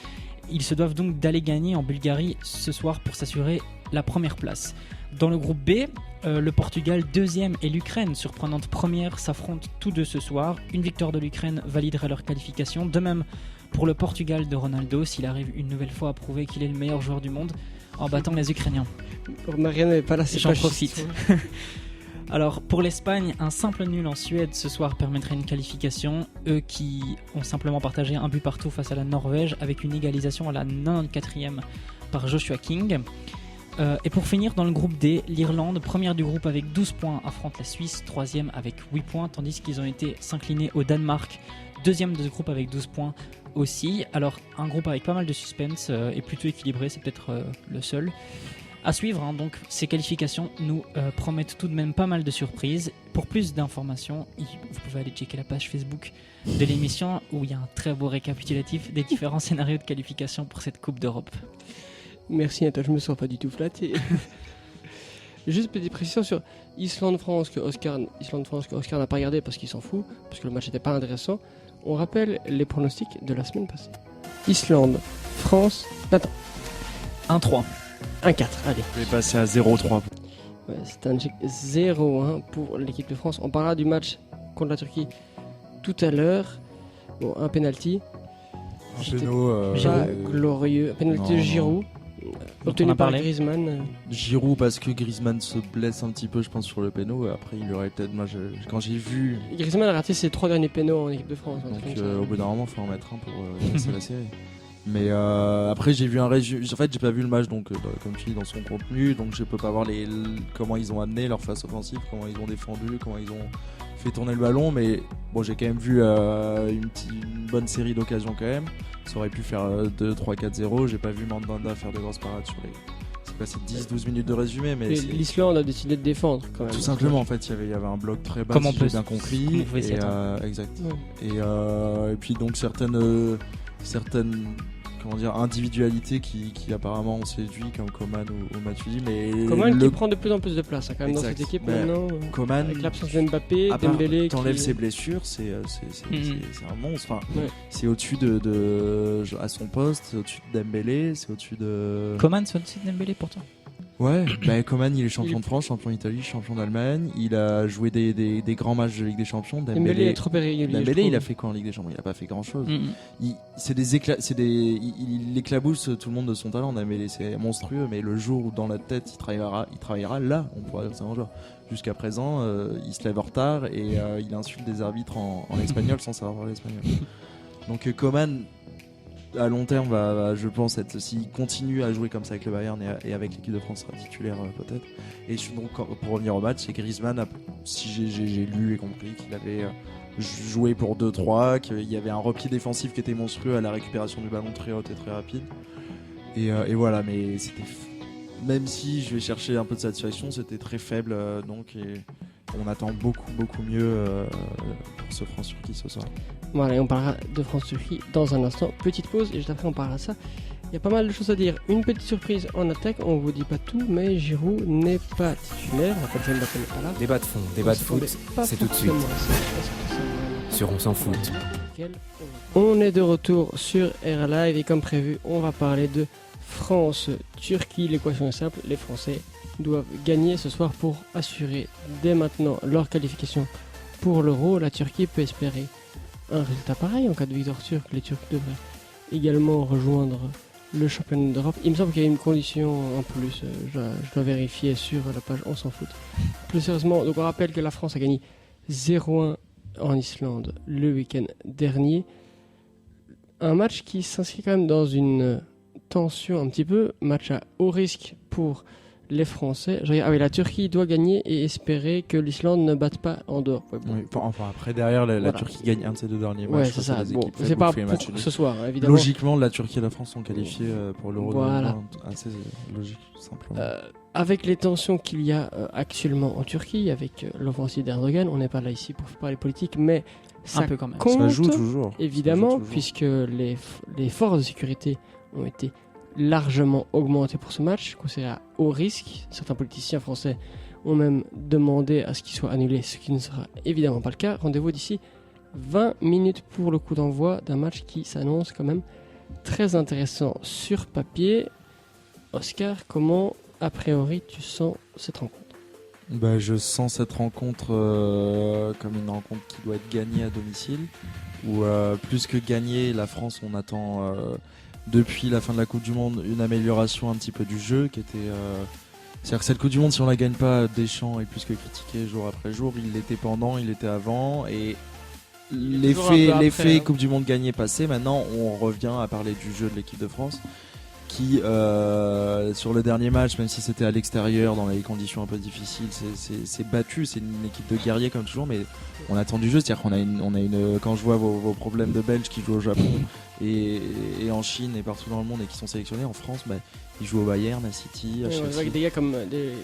Ils se doivent donc d'aller gagner en Bulgarie ce soir pour s'assurer la première place. Dans le groupe B, le Portugal 2e et l'Ukraine, surprenante première, s'affrontent tous deux ce soir. Une victoire de l'Ukraine validerait leur qualification. De même pour le Portugal de Ronaldo, s'il arrive une nouvelle fois à prouver qu'il est le meilleur joueur du monde en battant les Ukrainiens. Marianne n'est pas là, c'est J'en pas profite. juste. Alors pour l'Espagne, un simple nul en Suède ce soir permettrait une qualification. Eux qui ont simplement partagé un but partout face à la Norvège avec une égalisation à la 94e par Joshua King. Et pour finir, dans le groupe D, l'Irlande, première du groupe avec 12 points, affronte la Suisse, troisième avec 8 points, tandis qu'ils ont été s'incliner au Danemark, deuxième de ce groupe avec 12 points aussi. Alors un groupe avec pas mal de suspense et plutôt équilibré, c'est peut-être le seul. À suivre, hein, donc ces qualifications nous promettent tout de même pas mal de surprises. Pour plus d'informations, vous pouvez aller checker la page Facebook de l'émission où il y a un très beau récapitulatif des différents scénarios de qualification pour cette Coupe d'Europe. Merci Nathan, je me sens pas du tout flatté. Juste petite précision sur Islande-France que Oscar n'a pas regardé parce qu'il s'en fout, parce que le match n'était pas intéressant. On rappelle les pronostics de la semaine passée. Islande, France, Nathan. 1-3. 1-4, allez. Je vais passer à 0-3. Ouais, c'est un check 0-1 pour l'équipe de France. On parlera du match contre la Turquie tout à l'heure. Bon, un penalty. Un péno, Pas glorieux. Un penalty de non. Giroud. on Obtenu a par parlé. Griezmann. Giroud parce que Griezmann se blesse un petit peu, je pense, sur le péno. Après, il aurait peut-être. Moi, quand j'ai vu. Griezmann a raté ses 3 derniers pénaux en équipe de France. un Donc, truc comme ça. au bout d'un moment, il faut en mettre un pour casser la série. Mais après, j'ai vu un résumé. En fait, j'ai pas vu le match, donc comme tu dis, dans son contenu. Donc, je peux pas voir comment ils ont amené leur phase offensive, comment ils ont défendu, comment ils ont fait tourner le ballon. Mais bon, j'ai quand même vu une bonne série d'occasions quand même. Ça aurait pu faire 2, 3, 4, 0. J'ai pas vu Mandanda faire de grosses parades sur les. C'est passé 10-12 minutes de résumé, mais. Et l'Islande a décidé de défendre quand même. Tout simplement, en fait, il y avait un bloc très bas, Comme on si peut- j'ai bien compris. comme on pouvait s'y Et, attendre. exact. Ouais. Et puis donc certaines comment dire, individualités qui apparemment ont séduit, comme Coman ou Matuidi, mais Coman qui prend de plus en plus de place hein, quand même dans Exact. cette équipe Ben, maintenant. Coman, Avec l'absence de Mbappé, à part Dembélé. t'enlèves qui- ses blessures, c'est un monstre. Enfin, Ouais. c'est au-dessus à son poste, c'est au-dessus de Dembélé, c'est au-dessus de. Coman sur le site Dembélé pour toi. Ouais, Coman il est champion de France, champion d'Italie, champion d'Allemagne. Il a joué des grands matchs de Ligue des Champions. Dembélé est trop irrégulier. je Dembélé, il trouve. a fait quoi en Ligue des Champions? Il a pas fait grand-chose. Mm. Il éclabousse tout le monde de son talent. Dembélé, c'est monstrueux, mais le jour où dans la tête il travaillera là, on pourra dire que c'est un joueur. Jusqu'à présent, il se lève en retard et il insulte des arbitres en espagnol sans savoir parler espagnol. Donc Coman, à long terme, va, je pense, s'il continue à jouer comme ça avec le Bayern et avec l'équipe de France, sera titulaire peut-être. Et donc, pour revenir au match, c'est Griezmann, si j'ai lu et compris qu'il avait joué pour 2-3, qu'il y avait un repli défensif qui était monstrueux à la récupération du ballon très haute et très rapide. Et voilà, mais c'était. Même si je vais chercher un peu de satisfaction, c'était très faible, donc on attend beaucoup mieux pour ce France-Turquie ce soir. Voilà, et on parlera de France-Turquie dans un instant. Petite pause et juste après on parlera de ça. Il y a pas mal de choses à dire. Une petite surprise en attaque, on vous dit pas tout, mais Giroud n'est pas titulaire. On rappelle que Mbappé n'est pas là. Débat de fond, débat de foot, Pas c'est tout de suite. forcément à ça. Est-ce que c'est vraiment sur On s'en fout. nickel? On est de retour sur Air Live et comme prévu, on va parler de France-Turquie. L'équation est simple, les Français doivent gagner ce soir pour assurer dès maintenant leur qualification pour l'Euro. La Turquie peut espérer un résultat pareil en cas de victoire turque. Les Turcs devraient également rejoindre le championnat d'Europe. Il me semble qu'il y a une condition en plus, je dois vérifier sur la page On s'en fout. Plus sérieusement, donc on rappelle que la France a gagné 0-1 en Islande le week-end dernier. Un match qui s'inscrit quand même dans une tension un petit peu, match à haut risque pour les Français. Ah oui, la Turquie doit gagner et espérer que l'Islande ne batte pas Andorre. Ouais, bon. Oui, enfin après derrière la Voilà. Turquie gagne un de ses deux derniers Ouais, matchs. c'est face ça. à des Bon, équipes c'est faibles pas ou fait match pour nul. ce soir, hein, évidemment. Logiquement, la Turquie et la France sont qualifiées pour l'Euro. Voilà. Assez logique, simplement. Avec les tensions qu'il y a actuellement en Turquie, avec l'offensive d'Erdogan, on n'est pas là ici pour parler politique, mais ça Un peu quand même. compte, Ça joue toujours. évidemment, Ça joue toujours. puisque les forces de sécurité ont été largement augmentées pour ce match, considéré à haut risque. Certains politiciens français ont même demandé à ce qu'il soit annulé, ce qui ne sera évidemment pas le cas. Rendez-vous d'ici 20 minutes pour le coup d'envoi d'un match qui s'annonce quand même très intéressant sur papier. Oscar, comment a priori tu sens cette rencontre? Je sens cette rencontre comme une rencontre qui doit être gagnée à domicile. Ou plus que gagner, la France, on attend depuis la fin de la Coupe du Monde une amélioration un petit peu du jeu qui était. C'est-à-dire que cette Coupe du Monde, si on la gagne pas, Deschamps est plus que critiqué jour après jour. Il l'était pendant, il l'était avant, et l'effet Coupe du Monde gagnée passé. Maintenant, on revient à parler du jeu de l'équipe de France, qui sur le dernier match, même si c'était à l'extérieur, dans des conditions un peu difficiles, c'est battu. C'est une équipe de guerriers comme toujours, mais on attend du jeu. C'est-à-dire qu'on a une. Quand je vois vos problèmes de Belges qui jouent au Japon et en Chine et partout dans le monde et qui sont sélectionnés, en France, ils jouent au Bayern, à City, à Chelsea. Des gars comme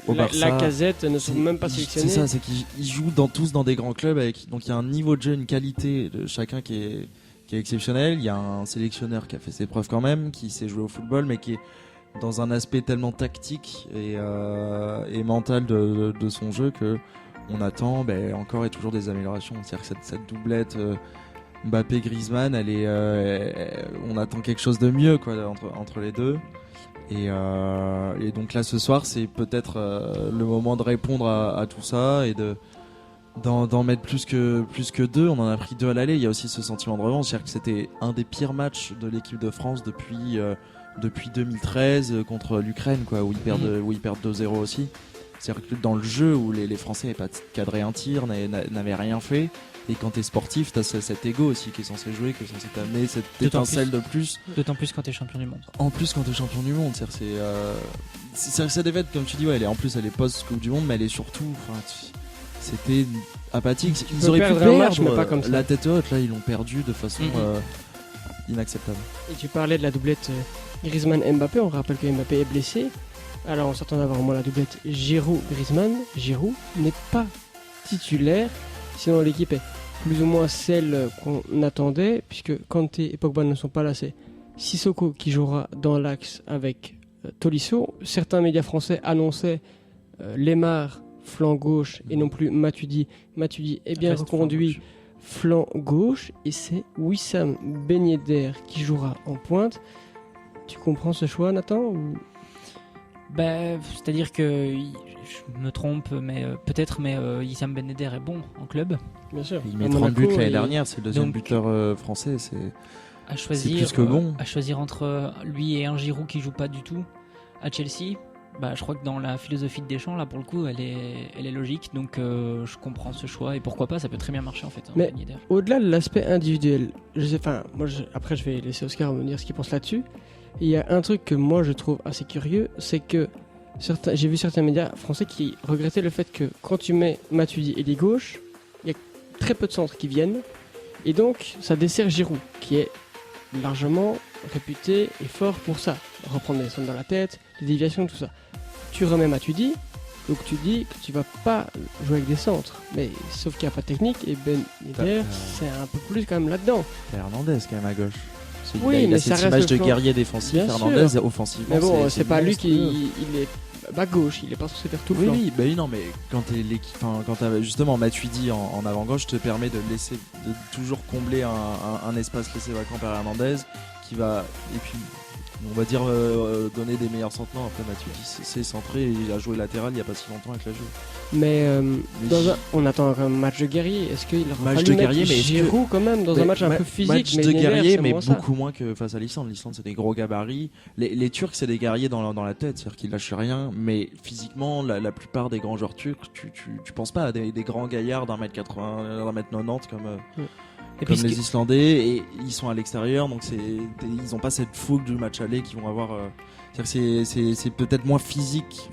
Barça. Lacazette ne sont même pas sélectionnés. C'est ça, c'est qu'ils jouent tous dans des grands clubs donc il y a un niveau de jeu, une qualité de chacun qui est exceptionnel. Il y a un sélectionneur qui a fait ses preuves quand même, qui sait jouer au football, mais qui est dans un aspect tellement tactique et mental de son jeu que on attend encore et toujours des améliorations. C'est-à-dire que cette doublette Mbappé-Griezmann, on attend quelque chose de mieux entre les deux. Et donc là ce soir c'est peut-être le moment de répondre à tout ça et d'en mettre plus que 2. On en a pris 2 à l'aller. Il y a aussi ce sentiment de revanche, c'est-à-dire que c'était un des pires matchs de l'équipe de France depuis 2013 contre l'Ukraine, où ils perdent 2-0 aussi. C'est-à-dire que dans le jeu où les Français n'avaient pas cadré un tir, n'avaient rien fait. Et quand t'es sportif, t'as cet ego aussi qui est censé jouer, qui est censé t'amener cette étincelle de plus. D'autant plus quand t'es champion du monde. En plus quand t'es champion du monde, c'est cette défaite, comme tu dis, elle est post-Coupe du Monde, mais elle est surtout, c'était apathique. Ils auraient pu perdre un match, mais pas comme ça. La tête haute, là ils l'ont perdu de façon inacceptable. Et tu parlais de la doublette Griezmann-Mbappé, on rappelle que Mbappé est blessé. Alors on s'attend à avoir au moins la doublette Giroud-Griezmann. Giroud n'est pas titulaire, sinon l'équipe est plus ou moins celle qu'on attendait, puisque Kanté et Pogba ne sont pas là. C'est Sissoko qui jouera dans l'axe avec Tolisso. Certains médias français annonçaient Lemar flanc gauche et non plus Matuidi. Matuidi est bien reconduit flanc gauche, et c'est Wissam Ben Yedder qui jouera en pointe. Tu comprends ce choix, Nathan, ou... C'est-à-dire que je me trompe, mais peut-être, mais Wissam Ben Yedder est bon en club. Bien sûr. Il met 30 buts l'année dernière, c'est le deuxième buteur français. C'est plus que bon. À choisir entre lui et un Giroud qui joue pas du tout à Chelsea, je crois que dans la philosophie de Deschamps, là pour le coup, elle est logique. Donc je comprends ce choix, et pourquoi pas, ça peut très bien marcher en fait. Mais au-delà de l'aspect individuel, après je vais laisser Oscar me dire ce qu'il pense là-dessus. Il y a un truc que moi je trouve assez curieux, c'est que j'ai vu certains médias français qui regrettaient le fait que quand tu mets Matuidi ailier gauche, il y a très peu de centres qui viennent, et donc ça dessert Giroud, qui est largement réputé et fort pour ça, reprendre les centres dans la tête, les déviations, tout ça. Tu remets Matuidi, donc tu dis que tu vas pas jouer avec des centres, mais sauf qu'il n'y a pas de technique, et Ben Yedder c'est un peu plus quand même là-dedans. C'est Hernandez quand même à gauche. Oui, il a mais cette ça image reste de le guerrier défensif. Bien Hernandez sûr. offensivement. Mais bon, c'est pas lui monstrueux. il est bas gauche, il est pas censé faire tout le flanc. Oui, non, mais quand t'as justement Matuidi en avant-gauche, te permet de toujours combler un espace laissé vacant par Hernandez qui va, et puis on va dire donner des meilleurs centres. Après Matuidi c'est centré, il a joué latéral il y a pas si longtemps avec la Juve. Mais on attend un match de guerrier. Est-ce qu'il aura match fallu de guerrier, mettre mais Giroud quand même dans un match un peu physique, match mais de Yedder, guerrier, c'est mais moins ça. beaucoup moins que face à l'Islande. L'Islande c'est des gros gabarits. Les Turcs c'est des guerriers dans la tête, c'est-à-dire qu'ils lâchent rien. Mais physiquement, la plupart des grands joueurs turcs, tu penses pas à des grands gaillards d'1m80, d'1m90 comme les Islandais, et ils sont à l'extérieur, donc ils ont pas cette fougue du match aller qu'ils vont avoir. C'est peut-être moins physique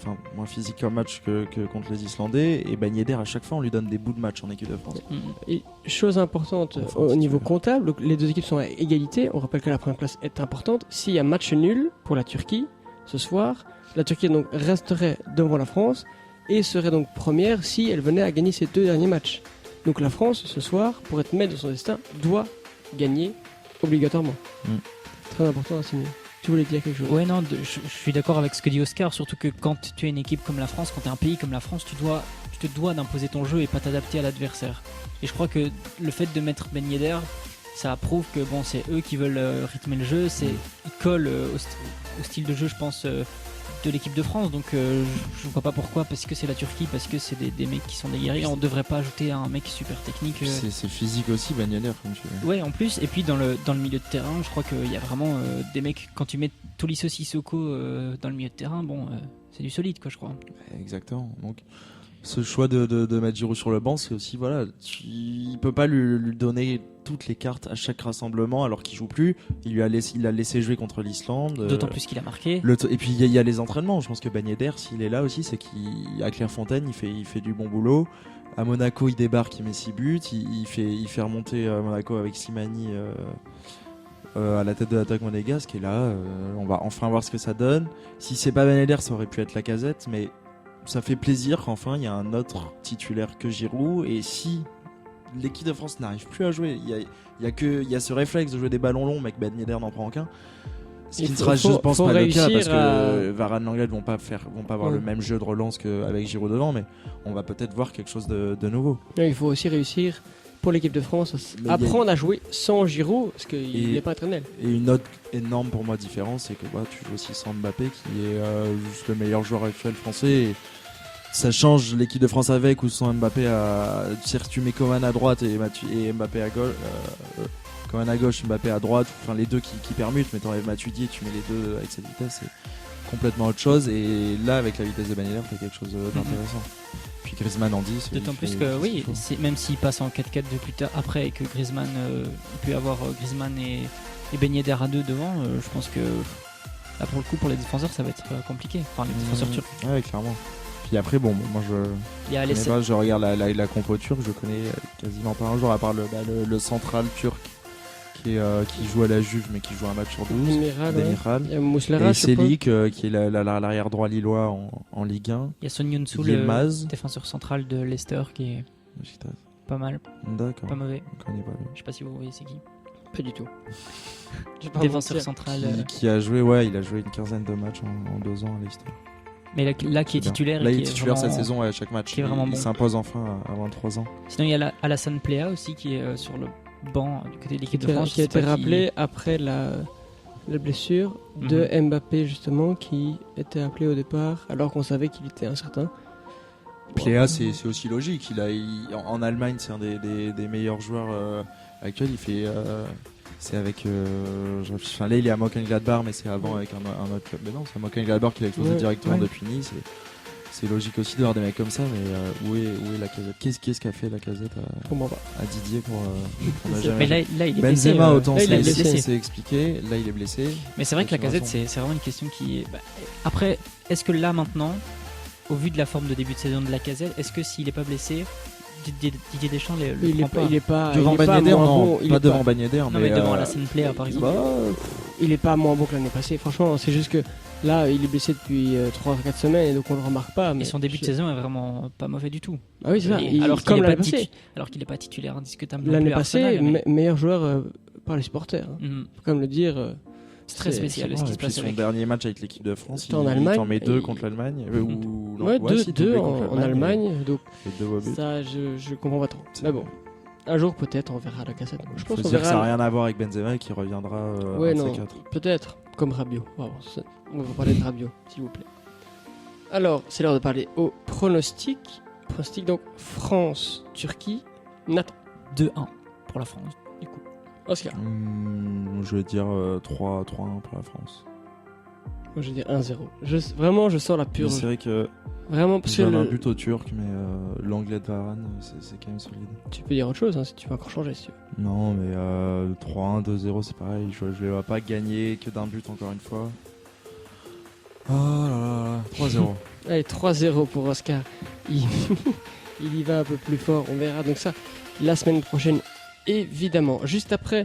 comme match que contre les Islandais, et Ben Yedder à chaque fois on lui donne des bouts de match en équipe de France. Et chose importante au niveau comptable, donc les deux équipes sont à égalité. On rappelle que la première place est importante. S'il y a match nul pour la Turquie ce soir, la Turquie donc resterait devant la France et serait donc première si elle venait à gagner ses 2 derniers matchs. Donc la France ce soir, pour être maître de son destin, doit gagner obligatoirement. Très important à signaler. Tu voulais dire quelque chose? Ouais, non, je suis d'accord avec ce que dit Oscar, surtout que quand tu es une équipe comme la France, quand tu es un pays comme la France, tu te dois d'imposer ton jeu et pas t'adapter à l'adversaire. Et je crois que le fait de mettre Ben Yedder, ça prouve que bon, c'est eux qui veulent rythmer le jeu, ils collent au style de jeu, je pense, de de l'équipe de France, donc je vois pas pourquoi, parce que c'est la Turquie, parce que c'est des mecs qui sont des guerriers, on devrait pas ajouter un mec super technique. C'est physique aussi, Ben Yedder, comme tu dis. Ouais, en plus, et puis dans le milieu de terrain, je crois qu'il y a vraiment des mecs, quand tu mets Tolisso Sissoko dans le milieu de terrain, c'est du solide, quoi, je crois. Exactement. Donc, ce choix de mettre Giroud sur le banc, c'est aussi, voilà, il peut pas lui donner toutes les cartes à chaque rassemblement alors qu'il joue plus. Il l'a laissé jouer contre l'Islande. D'autant plus qu'il a marqué. Et puis il y a les entraînements. Je pense que Ben Yedder, s'il est là aussi, c'est qu'à Clairefontaine, il fait du bon boulot. À Monaco, il débarque, il met 6 buts. Il fait remonter Monaco avec Slimani à la tête de l'attaque monégasque. Et là, on va enfin voir ce que ça donne. Si c'est pas Ben Yedder, ça aurait pu être Lacazette, mais ça fait plaisir qu'enfin il y a un autre titulaire que Giroud. Et si l'équipe de France n'arrive plus à jouer, il y a ce réflexe de jouer des ballons longs, mais que Ben Yedder n'en prend qu'un. Ce qui ne sera, je pense, pas le cas, parce que Varane et Lenglet vont pas avoir le même jeu de relance qu'avec Giroud devant, mais on va peut-être voir quelque chose de nouveau. Il faut aussi réussir pour l'équipe de France à apprendre à jouer sans Giroud, parce qu'il n'est pas éternel. Et une autre énorme pour moi différence, c'est que tu joues aussi sans Mbappé, qui est juste le meilleur joueur actuel français. Et ça change l'équipe de France avec ou sans Mbappé. C'est-à-dire que tu mets Coman à droite et Mbappé à gauche. Coman à gauche, Mbappé à droite, enfin les deux qui permutent, mais t'enlèves Matuidi et tu mets les deux avec cette vitesse, c'est complètement autre chose. Et là, avec la vitesse de Ben Yedder, t'as quelque chose d'intéressant. Puis Griezmann en 10. D'autant plus que, oui, même s'il passe en 4-4 de plus tard, après, et que Griezmann, il peut avoir Griezmann et Ben Yedder à 2 devant, je pense que là, pour le coup, pour les défenseurs, ça va être compliqué. Enfin, les défenseurs turcs. Ouais, clairement. Puis après, moi je regarde la compo turque, je connais quasiment pas un joueur, à part le central turc qui joue à la Juve, mais qui joue un match sur 12. Demiral. Il y a Mouslera, et Selik, qui est l'arrière droit lillois en Ligue 1. Il y a Son Yoon-soo, le défenseur central de Leicester, qui est pas mal. D'accord. Pas mauvais. Je connais pas. Je sais pas si vous voyez c'est qui. Pas du tout. Défenseur central. Qui a joué, il a joué une quinzaine de matchs en 2 ans à Leicester. Mais là qui est titulaire. Là, il est titulaire cette saison à chaque match. Il s'impose enfin à 23 ans. Sinon, il y a Alassane Plea aussi qui est sur le banc du côté de l'équipe de France. Qui a été rappelé après la blessure de Mbappé, justement, qui était appelé au départ alors qu'on savait qu'il était incertain. Plea, c'est aussi logique. En Allemagne, c'est un des meilleurs joueurs actuels. Il fait. C'est avec. Là, il est à Mönchengladbach, mais c'est avant avec un autre club. Mais non, c'est à Mönchengladbach qu'il a explosé directement depuis Nice. C'est logique aussi d'avoir des mecs comme ça, mais où est Lacazette ? Qu'est-ce qu'a fait Lacazette à Didier pour mais là, il est Benzema, blessé. autant c'est expliqué. Là, il est blessé. Mais c'est vrai que Lacazette, c'est vraiment une question qui est. Après, est-ce que là, maintenant, au vu de la forme de début de saison de Lacazette, est-ce que s'il n'est pas blessé, Didier Deschamps il est pas devant Ben Yedder, non, pas devant Ben Yedder, mais devant Alassane Plea par exemple. Il est pas moins bon que l'année passée, franchement. C'est juste que là, il est blessé depuis 3-4 semaines et donc on le remarque pas. Mais et son début de saison est vraiment pas mauvais du tout. Ah oui, c'est ça. Alors qu'il n'est pas titulaire indiscutable. L'année passée, meilleur joueur par les supporters. Faut quand même le dire. C'est très spécial ce qui se passe. Son dernier match avec l'équipe de France, il en met 2 contre l'Allemagne. Deux en Allemagne. Donc ça, je comprends pas trop. C'est mais bon, un jour peut-être on verra Lacazette. Je pense qu'on verra. Ça n'a rien à voir avec Benzema qui reviendra. Non, peut-être comme Rabiot. On va parler de Rabiot, s'il vous plaît. Alors, c'est l'heure de parler au pronostic. Pronostic donc France-Turquie. Nathan. 2-1 pour la France. Du coup. Oscar. Je vais dire 3-1 pour la France. Moi je vais dire 1-0. Je sors la purge. C'est vrai que vraiment parce que un but au Turc, mais l'anglais de Varane, c'est quand même solide. Tu peux dire autre chose si tu veux encore changer. Si tu veux. Non, mais 3-1, 2-0, c'est pareil. Je ne vais pas gagner que d'un but encore une fois. Oh là là, 3-0. Allez, 3-0 pour Oscar. Il y va un peu plus fort, on verra donc ça la semaine prochaine. Évidemment, juste après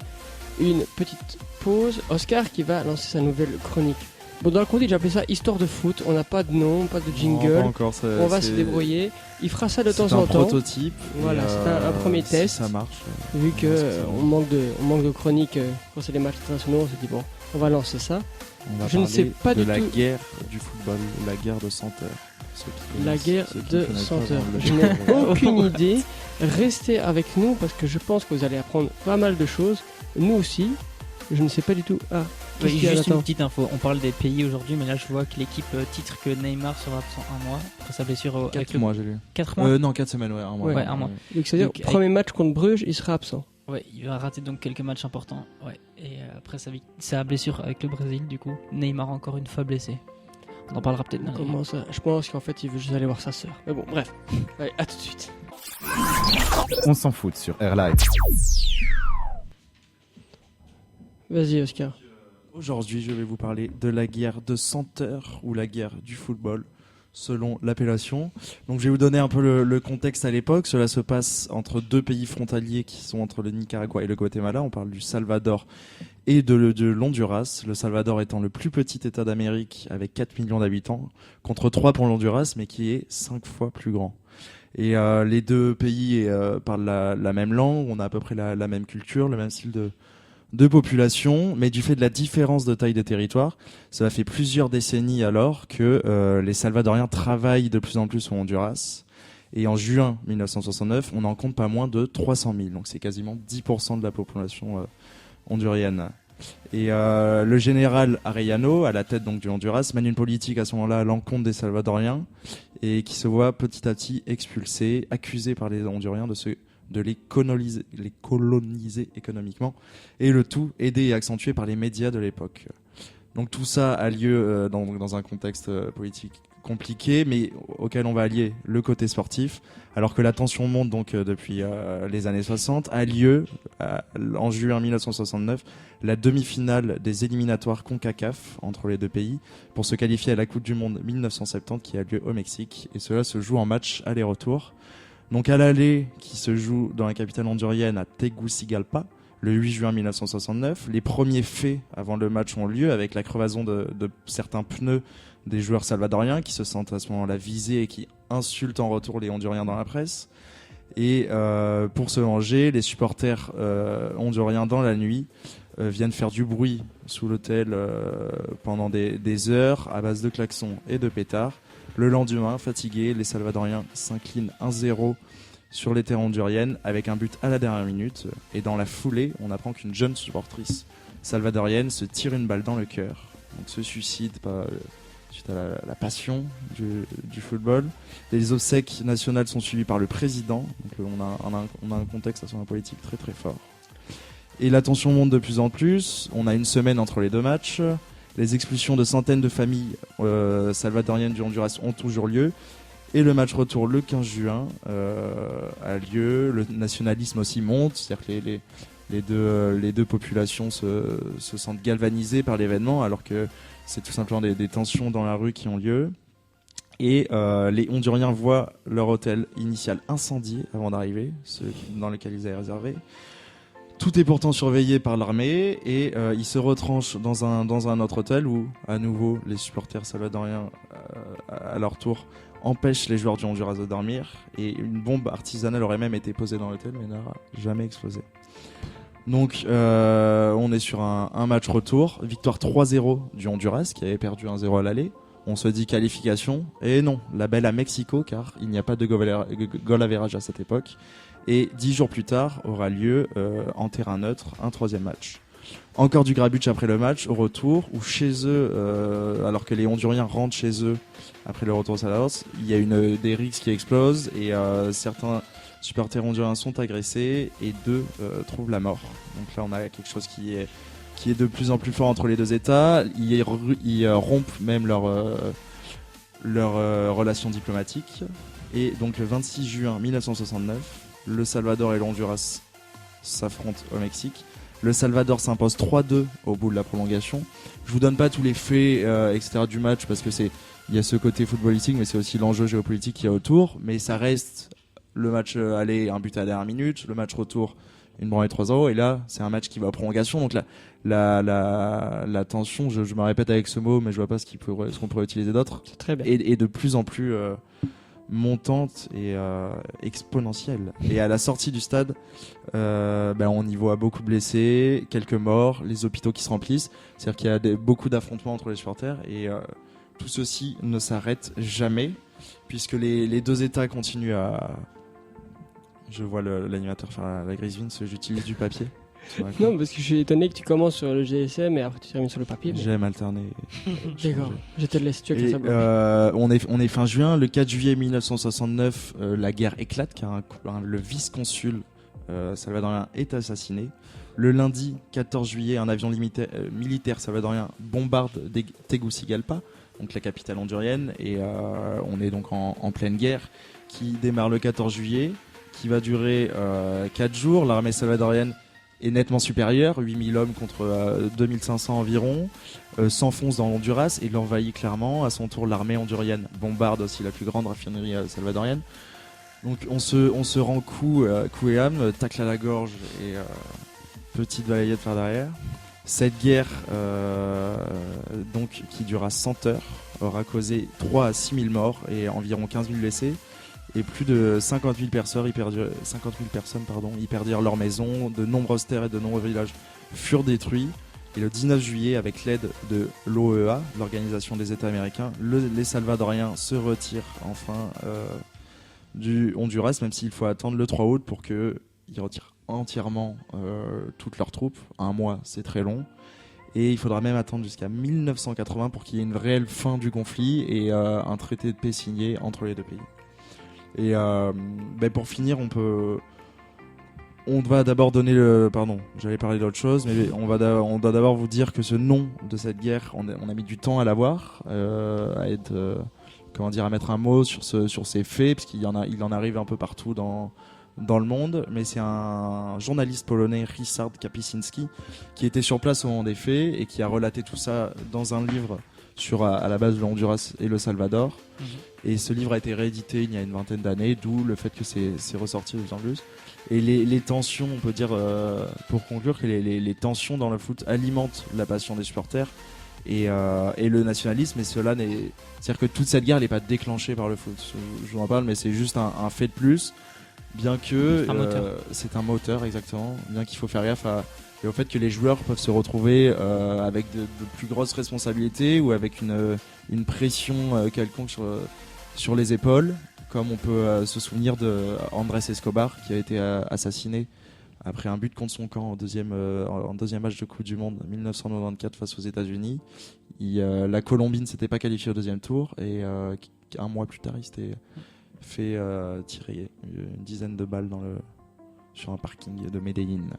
une petite pause, Oscar qui va lancer sa nouvelle chronique. Bon, dans le contenu, j'ai appelé ça Histoire de foot. On n'a pas de nom, pas de jingle. Non, pas encore, on va se débrouiller. Il fera ça de temps en temps. C'est un prototype. Voilà, c'est un premier test. Si ça marche. Vu qu'on manque de chroniques quand c'est les matchs internationaux, on s'est dit bon, on va lancer ça. Je ne sais pas du tout. La guerre du football, la guerre de 100 heures. La guerre de 100 heures. Je n'ai aucune idée. Restez avec nous parce que je pense que vous allez apprendre pas mal de choses. Nous aussi. Je ne sais pas du tout. Qu'est-ce qu'il y a, juste une Nathan petite info. On parle des pays aujourd'hui, mais là je vois que l'équipe titre que Neymar sera absent un mois après sa blessure. 4 mois, j'ai lu. 4 mois. Non, 4 semaines, ouais, un mois. Ouais, un mois. Donc c'est-à-dire, Donc, premier match contre Bruges, il sera absent. Ouais, il va rater donc quelques matchs importants. Ouais. Et après sa blessure avec le Brésil, du coup, Neymar encore une fois blessé. On en parlera peut-être dans les- Comment ça? Je pense qu'en fait, il veut juste aller voir sa sœur. Mais bon, bref. Allez, à tout de suite. On s'en fout sur Air Live. Vas-y, Oscar. Aujourd'hui, je vais vous parler de la guerre de 100 heures ou la guerre du football, selon l'appellation. Donc, je vais vous donner un peu le contexte à l'époque. Cela se passe entre deux pays frontaliers qui sont entre le Nicaragua et le Guatemala. On parle du Salvador et de l'Honduras. Le Salvador étant le plus petit État d'Amérique avec 4 millions d'habitants, contre 3 pour l'Honduras, mais qui est 5 fois plus grand. Et les deux pays parlent la même langue, on a à peu près la même culture, le même style de population, mais du fait de la différence de taille des territoires, ça fait plusieurs décennies alors que les Salvadoriens travaillent de plus en plus au Honduras. Et en juin 1969, on en compte pas moins de 300 000, donc c'est quasiment 10% de la population hondurienne. Et le général Arellano, à la tête donc du Honduras, mène une politique à ce moment-là à l'encontre des Salvadoriens et qui se voit petit à petit expulsés, accusés par les Honduriens de les coloniser économiquement, et le tout aidé et accentué par les médias de l'époque. Donc tout ça a lieu dans un contexte politique compliqué, mais auquel on va allier le côté sportif, alors que la tension monte donc depuis les années 60, a lieu en juin 1969 la demi-finale des éliminatoires CONCACAF entre les deux pays pour se qualifier à la Coupe du Monde 1970 qui a lieu au Mexique, et cela se joue en match aller-retour. Donc à l'aller, qui se joue dans la capitale hondurienne à Tegucigalpa, le 8 juin 1969, les premiers faits avant le match ont lieu avec la crevaison de certains pneus des joueurs salvadoriens qui se sentent à ce moment-là visés et qui insultent en retour les Honduriens dans la presse. Et pour se venger, les supporters honduriens dans la nuit viennent faire du bruit sous l'hôtel pendant des heures à base de klaxons et de pétards. Le lendemain, fatigués, les Salvadoriens s'inclinent 1-0 sur les terres honduriennes avec un but à la dernière minute. Et dans la foulée, on apprend qu'une jeune supportrice salvadorienne se tire une balle dans le cœur. Donc se suicide suite à la passion du football. Les obsèques nationales sont suivies par le président. Donc on a un contexte à son politique très très fort. Et la tension monte de plus en plus. On a une semaine entre les deux matchs. Les expulsions de centaines de familles salvadoriennes du Honduras ont toujours lieu. Et le match retour le 15 juin a lieu. Le nationalisme aussi monte, c'est-à-dire que les deux populations se sentent galvanisées par l'événement, alors que c'est tout simplement des tensions dans la rue qui ont lieu. Et les Honduriens voient leur hôtel initial incendié avant d'arriver, ceux dans lequel ils avaient réservé. Tout est pourtant surveillé par l'armée et ils se retranchent dans un autre hôtel où, à nouveau, les supporters salvadoriens, à leur tour, empêchent les joueurs du Honduras de dormir. Et une bombe artisanale aurait même été posée dans l'hôtel, mais n'a jamais explosé. Donc, on est sur un match retour. Victoire 3-0 du Honduras, qui avait perdu 1-0 à l'aller. On se dit qualification. Et non, la belle à Mexico, car il n'y a pas de goal average à cette époque. Et 10 jours plus tard aura lieu en terrain neutre un troisième match. Encore du grabuge après le match, au retour, où chez eux, alors que les Honduriens rentrent chez eux après le retour au Salvador, il y a des rixes qui explosent et certains supporters honduriens sont agressés et 2 trouvent la mort. Donc là on a quelque chose qui est de plus en plus fort entre les deux États. Ils rompent même leur relations diplomatiques. Et donc le 26 juin 1969, le Salvador et l'Honduras s'affrontent au Mexique. Le Salvador s'impose 3-2 au bout de la prolongation. Je vous donne pas tous les faits etc. du match parce que il y a ce côté footballistique, mais c'est aussi l'enjeu géopolitique qu'il y a autour. Mais ça reste le match aller, un but à la dernière minute, le match retour, une branlée 3-0, et là c'est un match qui va à prolongation. Donc la tension, je me répète avec ce mot, mais je vois pas ce qu'on pourrait utiliser d'autre. C'est très bien. Et de plus en plus montante et exponentielle. Et à la sortie du stade, on y voit beaucoup de blessés, quelques morts, les hôpitaux qui se remplissent. C'est-à-dire qu'il y a beaucoup d'affrontements entre les supporters et tout ceci ne s'arrête jamais puisque les deux États continuent à... Je vois l'animateur faire la grisine, j'utilise du papier. Non, parce que je suis étonné que tu commences sur le GSM et après tu termines sur le papier. Mais... J'aime alterner. D'accord, je te laisse, tu as que Et, ça bloque. on est fin juin, le 4 juillet 1969, la guerre éclate car le vice-consul salvadorien est assassiné. Le lundi 14 juillet, un avion militaire salvadorien bombarde Tegucigalpa, donc la capitale hondurienne, et on est donc en pleine guerre qui démarre le 14 juillet, qui va durer 4 jours. L'armée salvadorienne est nettement supérieure, 8000 hommes contre 2500 environ, s'enfonce dans l'Honduras et l'envahit clairement. À son tour, l'armée hondurienne bombarde aussi la plus grande raffinerie salvadorienne. Donc on se rend coup et âme, tacle à la gorge et petite balayette par derrière. Cette guerre, donc, qui durera 100 heures, aura causé 3 à 6 000 morts et environ 15 000 blessés. Et plus de 50 000 personnes y perdirent leur maison. De nombreuses terres et de nombreux villages furent détruits. Et le 19 juillet, avec l'aide de l'OEA, l'Organisation des États américains, les Salvadoriens se retirent enfin du Honduras, même s'il faut attendre le 3 août pour qu'ils retirent entièrement toutes leurs troupes. Un mois, c'est très long. Et il faudra même attendre jusqu'à 1980 pour qu'il y ait une réelle fin du conflit et un traité de paix signé entre les deux pays. Et pour finir, on va d'abord donner j'allais parler d'autre chose, mais on doit d'abord vous dire que ce nom de cette guerre, on a mis du temps à l'avoir, à mettre un mot sur ces faits, parce il en arrive un peu partout dans le monde, mais c'est un journaliste polonais, Ryszard Kapuscinski, qui était sur place au moment des faits et qui a relaté tout ça dans un livre sur à la base le Honduras et le Salvador. Et ce livre a été réédité il y a une vingtaine d'années, d'où le fait que c'est ressorti de plus en plus. Et les tensions, on peut dire, pour conclure, que les tensions dans le foot alimentent la passion des supporters et le nationalisme. Et c'est-à-dire que toute cette guerre n'est pas déclenchée par le foot. Je vous en parle, mais c'est juste un fait de plus. Bien que c'est un moteur, exactement. Bien qu'il faut faire gaffe au fait que les joueurs peuvent se retrouver avec de plus grosses responsabilités ou avec une pression quelconque sur les épaules, comme on peut se souvenir de Andrés Escobar qui a été assassiné après un but contre son camp en deuxième match de Coupe du Monde 1994 face aux États-Unis. La Colombie ne s'était pas qualifiée au deuxième tour et un mois plus tard il s'était fait tirer une dizaine de balles sur un parking de Medellín.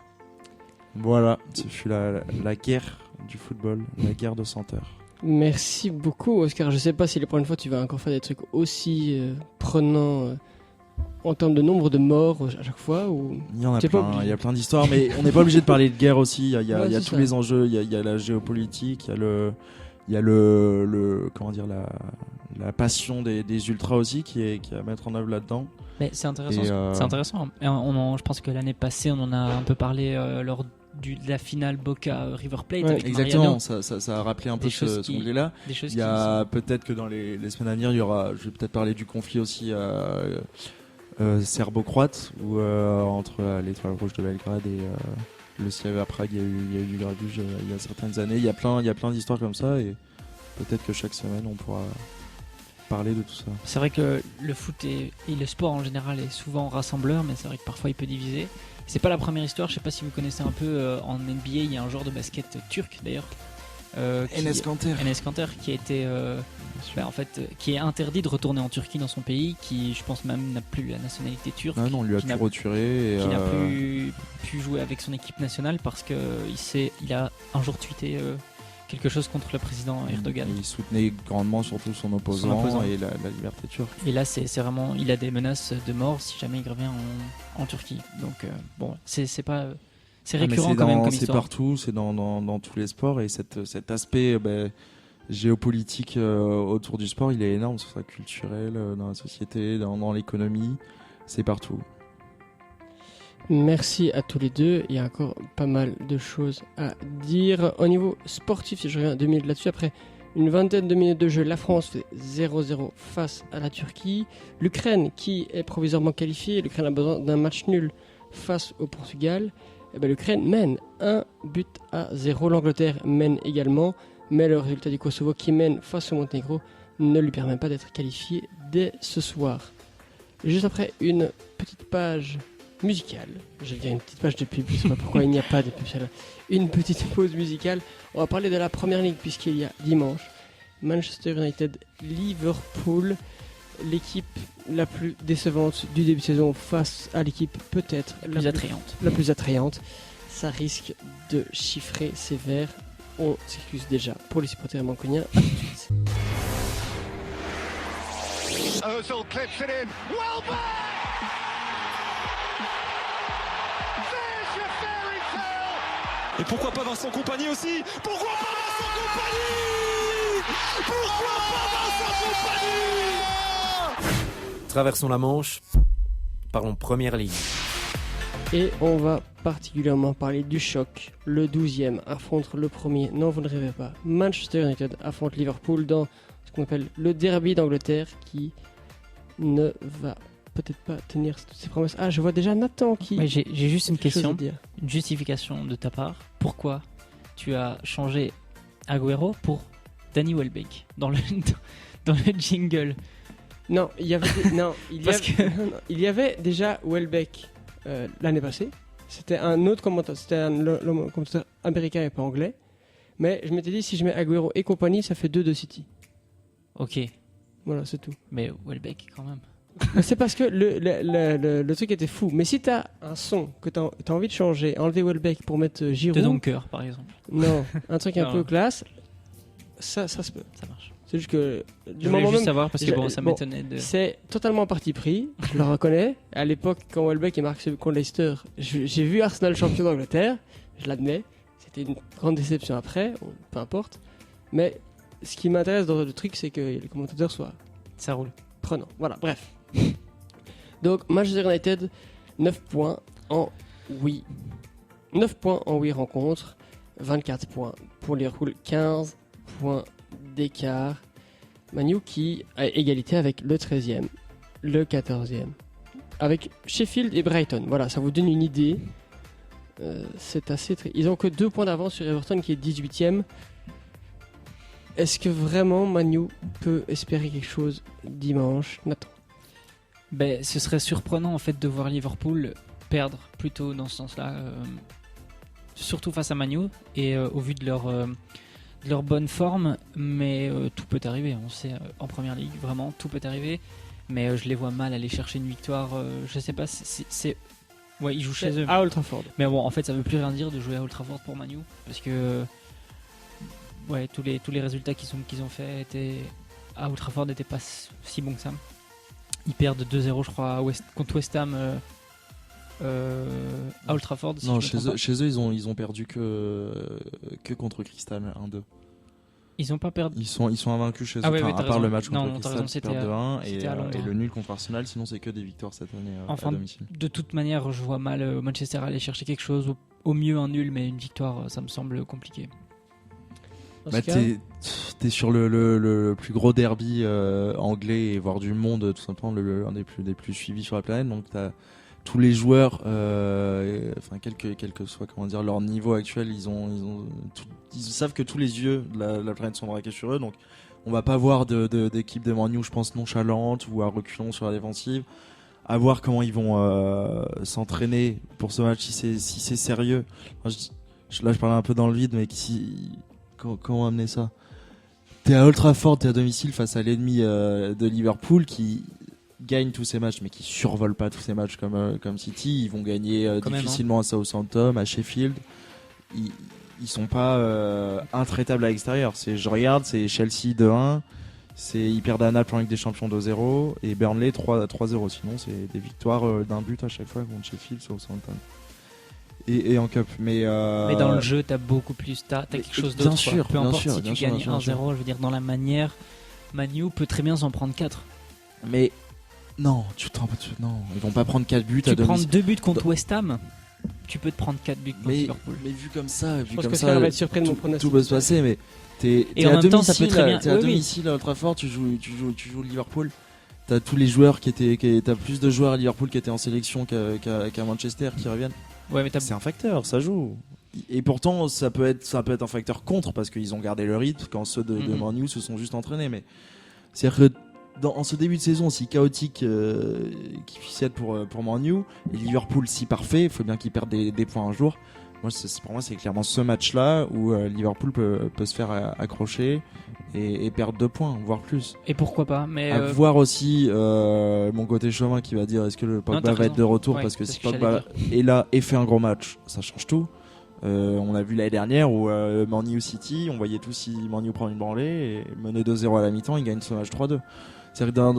Voilà, ce fut la guerre du football, la guerre de 100 heures. Merci beaucoup, Oscar. Je sais pas si la prochaine fois tu vas encore faire des trucs aussi prenants en termes de nombre de morts à chaque fois. Ou... Il y en a plein, il y a plein d'histoires, mais on n'est pas obligé de parler de guerre aussi. Il y a tous les enjeux, il y a la géopolitique, il y a la passion des ultras aussi qui est à mettre en œuvre là-dedans. Mais c'est intéressant. C'est intéressant. Et je pense que l'année passée, on en a un peu parlé lors de la finale Boca River Plate. Avec exactement, ça a rappelé un peu ce anglais-là. Il y a peut-être que dans les semaines à venir, je vais peut-être parler du conflit aussi serbo-croate entre l'Étoile Rouge de Belgrade et le Slavia Prague. Il y a eu du grabuge il y a certaines années. Il y a plein d'histoires comme ça et peut-être que chaque semaine on pourra parler de tout ça. C'est vrai que le foot et le sport en général est souvent rassembleur, mais c'est vrai que parfois il peut diviser. C'est pas la première histoire, je sais pas si vous connaissez un peu en NBA, il y a un joueur de basket turc d'ailleurs. Enes Kanter qui a été qui est interdit de retourner en Turquie dans son pays, qui je pense même n'a plus la nationalité turque. Non, on lui a tout retiré. Qui n'a plus pu jouer avec son équipe nationale parce que il a un jour tweeté quelque chose contre le président Erdogan. Il soutenait grandement surtout son opposant. Et la liberté turque. Et là c'est vraiment, il a des menaces de mort si jamais il revient en Turquie. Donc c'est pas... C'est récurrent quand même comme histoire. C'est partout, c'est dans tous les sports et cet aspect géopolitique autour du sport, il est énorme, que ce soit culturel, dans la société, dans l'économie, c'est partout. Merci à tous les deux, il y a encore pas mal de choses à dire. Au niveau sportif, si je reviens 2 minutes là-dessus, après une vingtaine de minutes de jeu, la France fait 0-0 face à la Turquie. L'Ukraine qui est provisoirement qualifiée, l'Ukraine a besoin d'un match nul face au Portugal. L'Ukraine mène 1-0. L'Angleterre mène également, mais le résultat du Kosovo qui mène face au Monténégro ne lui permet pas d'être qualifié dès ce soir. Juste après une petite page musicale. Je vais dire une petite page de pub, je sais pas pourquoi il n'y a pas de pub celle-là. Une petite pause musicale. On va parler de la première ligue puisqu'il y a dimanche Manchester United Liverpool, l'équipe la plus décevante du début de saison face à l'équipe peut-être la plus attrayante. Ça risque de chiffrer sévère. On s'excuse déjà pour les supporters mancuniens. À tout de suite. Ozil clips it in. Welbeck! There's your fairy tale! Et pourquoi pas Vincent Compagnie aussi? Pourquoi pas Vincent Compagnie? Pourquoi pas Vincent Compagnie? Traversons la Manche. Parlons Première Ligue. Et on va particulièrement parler du choc. Le 12e affronte le premier. Non, vous ne rêvez pas. Manchester United affronte Liverpool dans ce qu'on appelle le derby d'Angleterre qui ne va peut-être pas tenir toutes ses promesses. Ah, je vois déjà Nathan qui... Mais j'ai juste une quelque chose à question, dire. une justification de ta part. Pourquoi tu as changé Agüero pour Danny Welbeck dans le jingle? Non, il y avait, il y avait déjà Welbeck l'année passée. C'était un autre commentateur, c'était un commentateur américain et pas anglais. Mais je m'étais dit, si je mets Agüero et compagnie, ça fait 2 de City. Ok, Voilà, c'est tout. mais Welbeck quand même. Mais c'est parce que le truc était fou. Mais si t'as un son que t'as envie de changer, enlever Welbeck pour mettre Giroud... De Donker par exemple. Non, un truc un Non. peu classe, ça se peut. Ça marche. C'est juste que... Je du voulais moment juste même, savoir parce que bon, ça bon, m'étonnait de... c'est totalement parti pris, je le reconnais. À l'époque, quand Welbeck est marqué contre Leicester, j'ai vu Arsenal champion d'Angleterre, je l'admets. C'était une grande déception après, peu importe. Mais ce qui m'intéresse dans le truc, c'est que les commentateurs soient Ça roule. prenants. Voilà, bref. Donc, Manchester United, 9 points en 8. 9 points en 8 rencontres, 24 points pour Liverpool, 15 points d'écart. Manu qui a égalité avec le 13e, le 14e, avec Sheffield et Brighton. Voilà, ça vous donne une idée. C'est assez Ils ont que 2 points d'avance sur Everton qui est 18e. Est-ce que vraiment Manu peut espérer quelque chose dimanche? Nathan? Ben, ce serait surprenant en fait de voir Liverpool perdre plutôt dans ce sens-là, surtout face à Man U et au vu de leur bonne forme, mais tout peut arriver. On sait en première ligue vraiment tout peut arriver, mais je les vois mal aller chercher une victoire. Je sais pas, ouais, ils jouent chez eux. À Old Trafford. Mais bon, en fait, ça veut plus rien dire de jouer à Old Trafford pour Man U parce que ouais, tous les résultats qu'ils ont fait à Old Trafford n'étaient pas si bons que ça. Ils perdent 2-0 je crois contre West Ham à Old Trafford. Si Non, je me trompe pas. chez eux, ils ont perdu que contre Crystal 1-2. Ils ont pas perdu. Ils sont invaincus chez eux, Ah ouais, enfin, ouais, t'as à part raison. le match Non, contre non, t'as Crystal raison, qui c'était perd 2-1 c'était à Londres. et le nul contre Arsenal, sinon c'est que des victoires cette année Enfin, à domicile. De toute manière, je vois mal Manchester aller chercher quelque chose. Au mieux un nul, mais une victoire, ça me semble compliqué. Bah, t'es sur le plus gros derby anglais et voire du monde, tout simplement un des plus suivis sur la planète. Donc t'as tous les joueurs, enfin quel que soit comment dire leur niveau actuel, ils savent que tous les yeux de la planète sont braqués sur eux. Donc on va pas voir d'équipe de Man U, je pense, nonchalante ou à reculons sur la défensive. À voir comment ils vont s'entraîner pour ce match, si c'est sérieux. Enfin, là je parlais un peu dans le vide, mais comment amener ça? T'es à Old Trafford, t'es à domicile face à l'ennemi de Liverpool qui gagne tous ces matchs, mais qui survole pas tous ces matchs comme City. Ils vont gagner difficilement à Southampton, à Sheffield. Ils sont pas intraitables à l'extérieur. Je regarde, c'est Chelsea 2-1, ils perdent à Naples en Ligue des Champions 2-0 et Burnley 3-0. Sinon, c'est des victoires d'un but à chaque fois contre Sheffield, Southampton. Et en cup, mais dans le jeu, t'as beaucoup plus, t'as quelque chose d'autre. Bien sûr, peu importe si tu bien sûr, gagnes bien sûr. 1-0, je veux dire, dans la manière, Manu peut très bien s'en prendre 4. Mais non, non, ils vont pas prendre 4 buts à Tu prends domicile. 2 buts contre West Ham, tu peux te prendre 4 buts contre Liverpool. Mais vu comme ça, Je pense que ça va être surpris de mon pronostic. tout peut se passer, mais t'es Et en à même temps, domicile, ça peut très bien- t'es à oui, oui. domicile à Old Trafford, tu joues Liverpool. T'as tous les joueurs t'as plus de joueurs à Liverpool qui étaient en sélection qu'à Manchester qui reviennent. Ouais, mais C'est un facteur, ça joue. Et pourtant, ça peut être un facteur contre parce qu'ils ont gardé le rythme quand ceux de Man U se sont juste entraînés. Mais c'est-à-dire que en ce début de saison aussi chaotique, suicide pour Man U. Et Liverpool, si parfait, il faut bien qu'ils perdent des points un jour. Pour moi, c'est clairement ce match-là où Liverpool peut se faire accrocher et perdre 2 points, voire plus. Et pourquoi pas, mais À voir aussi mon côté chauvin qui va dire est-ce que le Pogba t'as va être de retour, Ouais, parce que c'est si ce que Pogba est là et fait un gros match, ça change tout. On a vu l'année dernière où Man U City, on voyait tous si Man U prend une branlée et mené 2-0 à la mi-temps, il gagne ce match 3-2. C'est-à-dire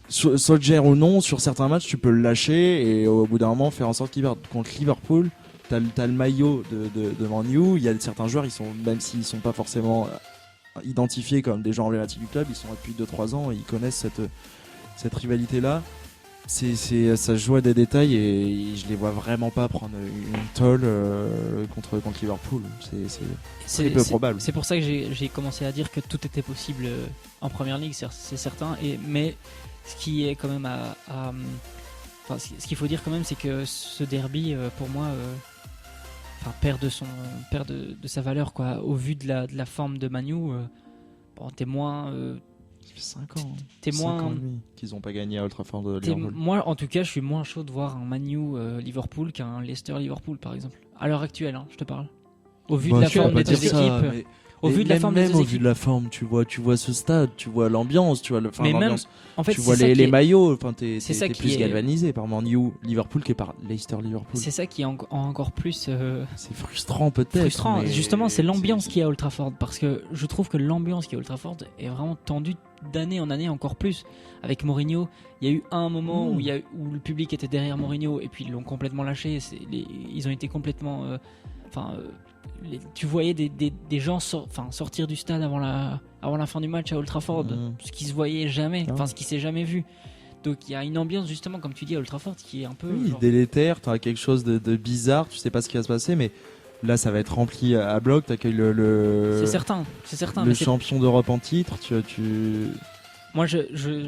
Solskjaer ou non, sur certains matchs tu peux le lâcher et au bout d'un moment faire en sorte qu'il perde. Contre Liverpool, t'as le maillot de Man U, il y a certains joueurs, même s'ils sont pas forcément identifiés comme des gens emblématiques du club, ils sont là depuis 2-3 ans et ils connaissent cette rivalité là. Ça se joue à des détails et je les vois vraiment pas prendre une tôle contre Liverpool. C'est peu probable. C'est pour ça que j'ai commencé à dire que tout était possible en première ligue, c'est certain. Mais ce qui est quand même ce qu'il faut dire quand même, c'est que ce derby, pour moi, perd de sa valeur, quoi. Au vu de la forme de Man U, t'es moins. Ça fait 5 ans. T'es 5 moins. ans et demi qu'ils ont pas gagné à Old Trafford de Liverpool. Moi, en tout cas, je suis moins chaud de voir un Man U Liverpool qu'un Leicester Liverpool, par exemple. À l'heure actuelle, je te parle. Au vu de la forme des deux équipes. Au vu de la forme des deux équipes. Au vu de la forme, tu vois ce stade, tu vois l'ambiance, tu vois l'ambiance. En fait, tu vois les maillots, t'es plus est galvanisé par Man U Liverpool que par Leicester Liverpool. C'est ça qui est encore plus c'est frustrant peut-être. Frustrant, mais justement, c'est l'ambiance qu'il y a à Old Trafford, parce que je trouve que l'ambiance qu'il y a à Old Trafford est vraiment tendue d'année en année encore plus. Avec Mourinho, il y a eu un moment où le public était derrière Mourinho et puis ils l'ont complètement lâché. Ils ont été complètement tu voyais des gens sortir du stade avant la fin du match à Old Trafford, ce qui se voyait jamais, ce qui s'est jamais vu. Donc il y a une ambiance, justement, comme tu dis, à Old Trafford qui est un peu délétère. T'as quelque chose de bizarre, tu sais pas ce qui va se passer, mais là ça va être rempli à bloc. T'accueilles c'est certain. Le champion d'Europe en titre. Moi je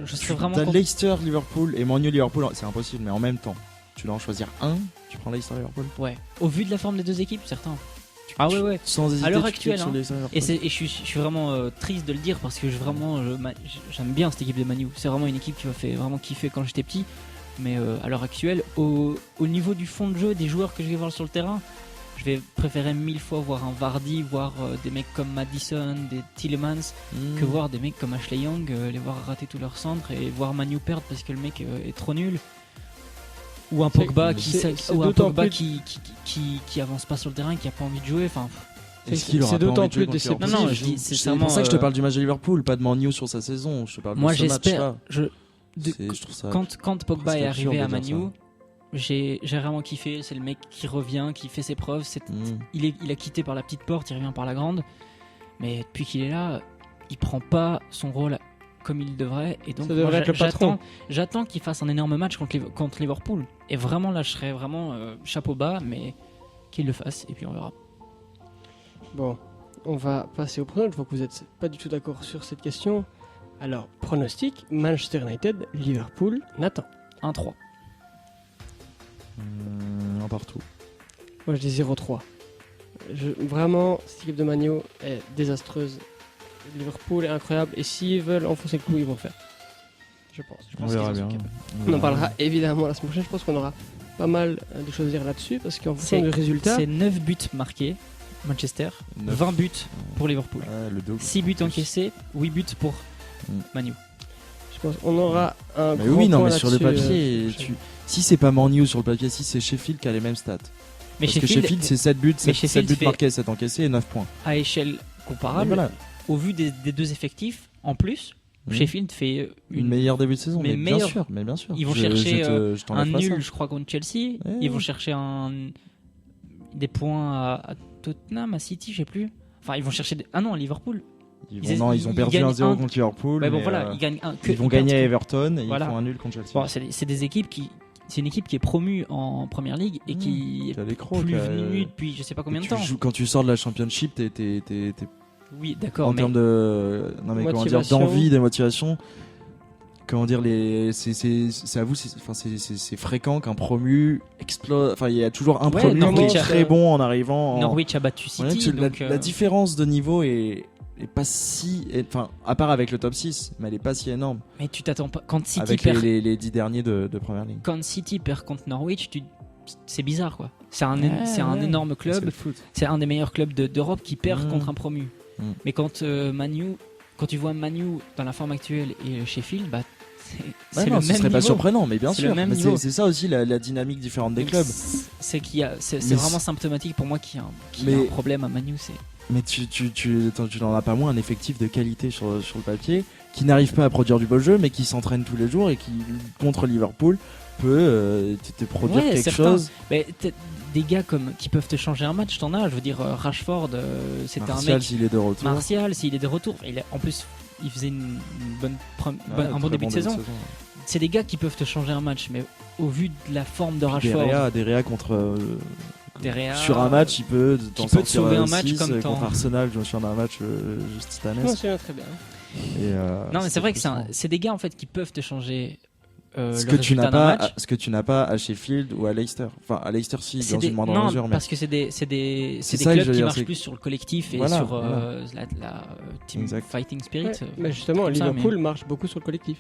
serais vraiment. T'as Leicester Liverpool et Man U Liverpool, c'est impossible, mais en même temps tu dois en choisir un. Tu prends Leicester Liverpool. Ouais. Au vu de la forme des deux équipes, certains. Ouais. Sans hésiter, à l'heure actuelle, et je suis vraiment triste de le dire, parce que j'aime bien cette équipe de Man U. C'est vraiment une équipe qui m'a fait vraiment kiffer quand j'étais petit. Mais à l'heure actuelle, au niveau du fond de jeu, des joueurs que je vais voir sur le terrain, je vais préférer 1000 fois voir un Vardy, voir des mecs comme Maddison, des Tielemans, que voir des mecs comme Ashley Young, les voir rater tous leurs centres et voir Man U perdre parce que le mec est trop nul. Ou un Pogba qui avance pas sur le terrain, qui a pas envie de jouer. C'est d'autant plus déceptif. Non, c'est pour ça que je te parle du match de Liverpool, pas de Man U sur sa saison. Je te parle de ce match-là. Quand Pogba est arrivé à Man U, j'ai vraiment kiffé. C'est le mec qui revient, qui fait ses preuves. Il a quitté par la petite porte, il revient par la grande. Mais depuis qu'il est là, il prend pas son rôle comme il devrait, et donc moi, j'attends qu'il fasse un énorme match contre Liverpool, et vraiment là je serais vraiment chapeau bas, mais qu'il le fasse et puis on verra. Bon, on va passer au pronostic. Je vois que vous n'êtes pas du tout d'accord sur cette question. Alors, pronostic: Manchester United, Liverpool. Nathan. 1-3. Un partout. Moi je dis 0-3. Vraiment, cette équipe de Man U est désastreuse. Liverpool est incroyable, et s'ils veulent enfoncer le clou, ils vont le faire. Je pense On verra bien. On en parlera évidemment la semaine prochaine. Je pense qu'on aura pas mal de choses à dire là-dessus, parce qu'en fonction du résultat, c'est 9 buts marqués Manchester, 20 buts pour Liverpool, 6 buts encaissés, 8 buts pour Man U. Je pense qu'on aura un mais grand oui, non, point mais sur le papier, si c'est pas Man U sur le papier, si c'est Sheffield qui a les mêmes stats. Mais parce que Sheffield c'est 7 buts, 7 buts marqués, 7 encaissés et 9 points. À échelle comparable, voilà. Au vu des deux effectifs, en plus, Sheffield fait une meilleure début de saison, mais bien sûr. Ils vont chercher un nul, je crois, contre Chelsea. Ils vont chercher des points à Tottenham, à City, je sais plus. Enfin, ils vont chercher à Liverpool. Ils ont perdu 1-0 contre Liverpool. Ouais, bon, voilà, ils vont gagner à Everton et ils font un nul contre Chelsea. Bon, c'est des équipes c'est une équipe qui est promue en Première Ligue et qui est plus venue depuis je sais pas combien de temps. Quand tu sors de la Championship, t'es oui, d'accord. En termes d'envie, de motivation, comment dire, c'est à vous, c'est fréquent qu'un promu explose. Enfin, il y a toujours un promu qui est très bon en arrivant. Norwich a battu City. La différence de niveau est est pas si, enfin, à part avec le top 6, mais elle est pas si énorme. Mais tu t'attends pas. Quand City Avec perd, les 10 derniers de première ligne. quand City perd contre Norwich, c'est bizarre quoi. C'est un énorme C'est club. le foot. C'est un des meilleurs clubs d'Europe qui perd Mmh. contre un promu. Mmh. Mais quand quand tu vois Manu dans la forme actuelle et Sheffield, bah c'est Non, le ce même serait niveau. pas surprenant, mais bien C'est sûr. le même Mais niveau. c'est ça aussi la dynamique différente des Donc, clubs. C'est Mais vraiment symptomatique pour moi qu'il y a Mais- un problème à Manu. Mais tu n'en as pas moins un effectif de qualité sur le papier qui n'arrive pas à produire du beau jeu, mais qui s'entraîne tous les jours et qui, contre Liverpool, peut te produire Ouais, quelque certain. chose. Mais des gars qui peuvent te changer un match, t'en as. Je veux dire, Rashford, c'était un Martial, mec. s'il est de retour. Martial, s'il est de retour. En plus, il faisait un bon début de saison. C'est des gars qui peuvent te changer un match, mais au vu de la forme de Rashford, Des Réa contre. Derrière, Sur un match, il peut t'en peut te sortir sauver un match 6, comme contre temps. Arsenal. Je me souviens d'un match juste cette année. Je m'en souviens très bien. Non, mais c'est vrai que c'est des gars en fait qui peuvent te changer. Ce le que tu résultat n'as d'un pas, match. ce que tu n'as pas à Sheffield ou à Leicester. Enfin, à Leicester, si, C'est dans des- une moindre non, mesure. Mais parce que c'est des C'est clubs ça que je veux qui dire, marchent c'est- plus sur le collectif et Voilà, sur voilà. la team Exact. fighting spirit. Ouais, mais justement, comme ça, Liverpool marche beaucoup sur le collectif.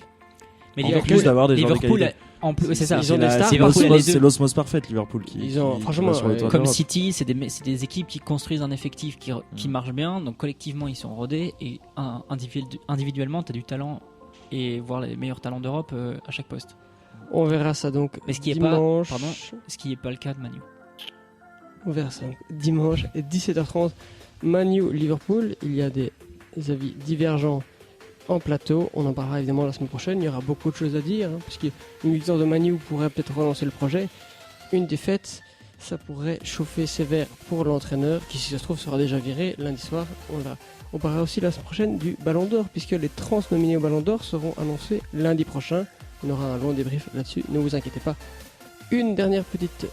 mais En Liverpool, plus d'avoir des joueurs de Liverpool, qualité. en plus, c'est ça. Ils ont des la- stars c'est Liverpool, partout. les deux. c'est l'osmose parfaite, Liverpool. Ils ont- franchement, va sur le toit Comme d'Europe. City, c'est des équipes qui construisent un effectif qui marche bien, donc collectivement ils sont rodés et individuellement tu as du talent et voir les meilleurs talents d'Europe à chaque poste. On verra ça donc Mais ce qui est pas, dimanche. pardon, ce qui n'est pas le cas de Manu. On verra ça donc dimanche 17h30. Manu Liverpool. Il y a des avis divergents en plateau. On en parlera évidemment la semaine prochaine. Il y aura beaucoup de choses à dire, puisqu'une victoire de Manu pourrait peut-être relancer le projet. Une défaite, ça pourrait chauffer sévère pour l'entraîneur, qui si ça se trouve sera déjà viré lundi soir. On verra. On parlera aussi la semaine prochaine du Ballon d'Or, puisque les 30 nominés au Ballon d'Or seront annoncés lundi prochain. On aura un long débrief là-dessus, ne vous inquiétez pas. Une dernière petite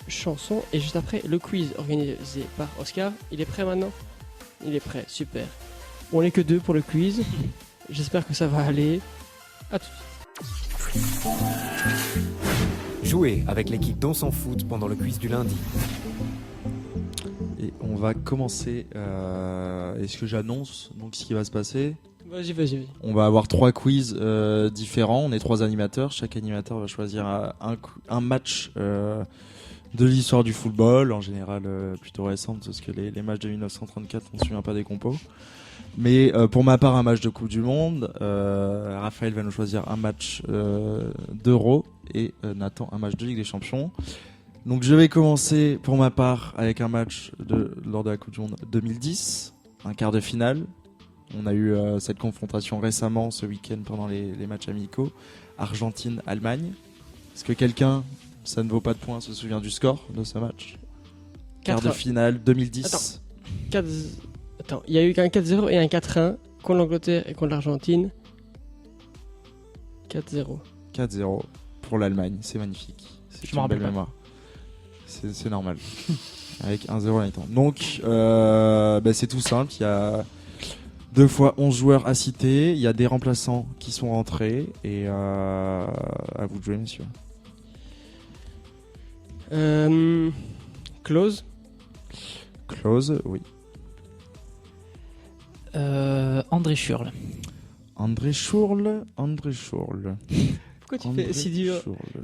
chanson, et juste après, le quiz organisé par Oscar. Il est prêt maintenant ? Il est prêt, super. On n'est que deux pour le quiz. J'espère que ça va aller. À tout de suite. Jouez avec l'équipe d'On s'en fout pendant le quiz du lundi. Et on va commencer. Est-ce que j'annonce donc ce qui va se passer ? Vas-y. On va avoir 3 quiz différents. On est 3 animateurs. Chaque animateur va choisir un match de l'histoire du football, en général plutôt récente, parce que les matchs de 1934, on ne se souvient pas des compos. Mais pour ma part, un match de Coupe du Monde. Raphaël va nous choisir un match d'Euro et Nathan un match de Ligue des Champions. Donc je vais commencer pour ma part avec un match lors de la Coupe du Monde 2010, un quart de finale. On a eu cette confrontation récemment ce week-end pendant les matchs amicaux. Argentine-Allemagne. Est-ce que quelqu'un, ça ne vaut pas de points, se souvient du score de ce match ? Quart de finale 2010. Attends, il y a eu un 4-0 et un 4-1 contre l'Angleterre et contre l'Argentine. 4-0. 4-0 pour l'Allemagne, c'est magnifique. C'est Je une m'en rappelle belle pas. mémoire. C'est normal. Avec 1-0 à la mi-temps. Donc, c'est tout simple. Il y a 2 fois 11 joueurs à citer. Il y a des remplaçants qui sont rentrés. Et à vous de jouer, messieurs. Close. Close, oui. André Schürrle. André Schürrle. Pourquoi tu fais si dur ?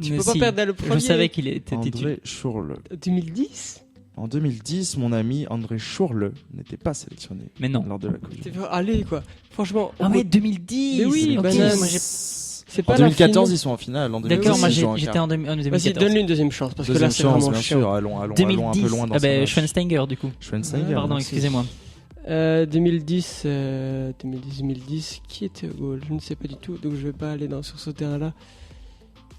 Tu Mais peux pas si, perdre le premier. Je savais qu'il était titulaire. André Schürrle. 2010 ? En 2010, mon ami André Schürrle n'était pas sélectionné Mais non. lors de la Coupe du Monde. Allez quoi. Franchement. Ah ouais, 2010. Mais oui, ok, banane. moi, j'ai- C'est En pas 2014, la ils sont en finale. En 2010, D'accord, moi ils sont en j'étais quart. en 2014. Vas-y, donne-lui une deuxième chance parce que Deuxième là c'est chance, vraiment bien chiant. sûr. Allons un 2010. peu loin dans Ah ce bah match. Schweinsteiger du coup. Schweinsteiger. Pardon, merci. excusez-moi. 2010, qui était au goal ? Je ne sais pas du tout, donc je vais pas aller sur ce terrain-là.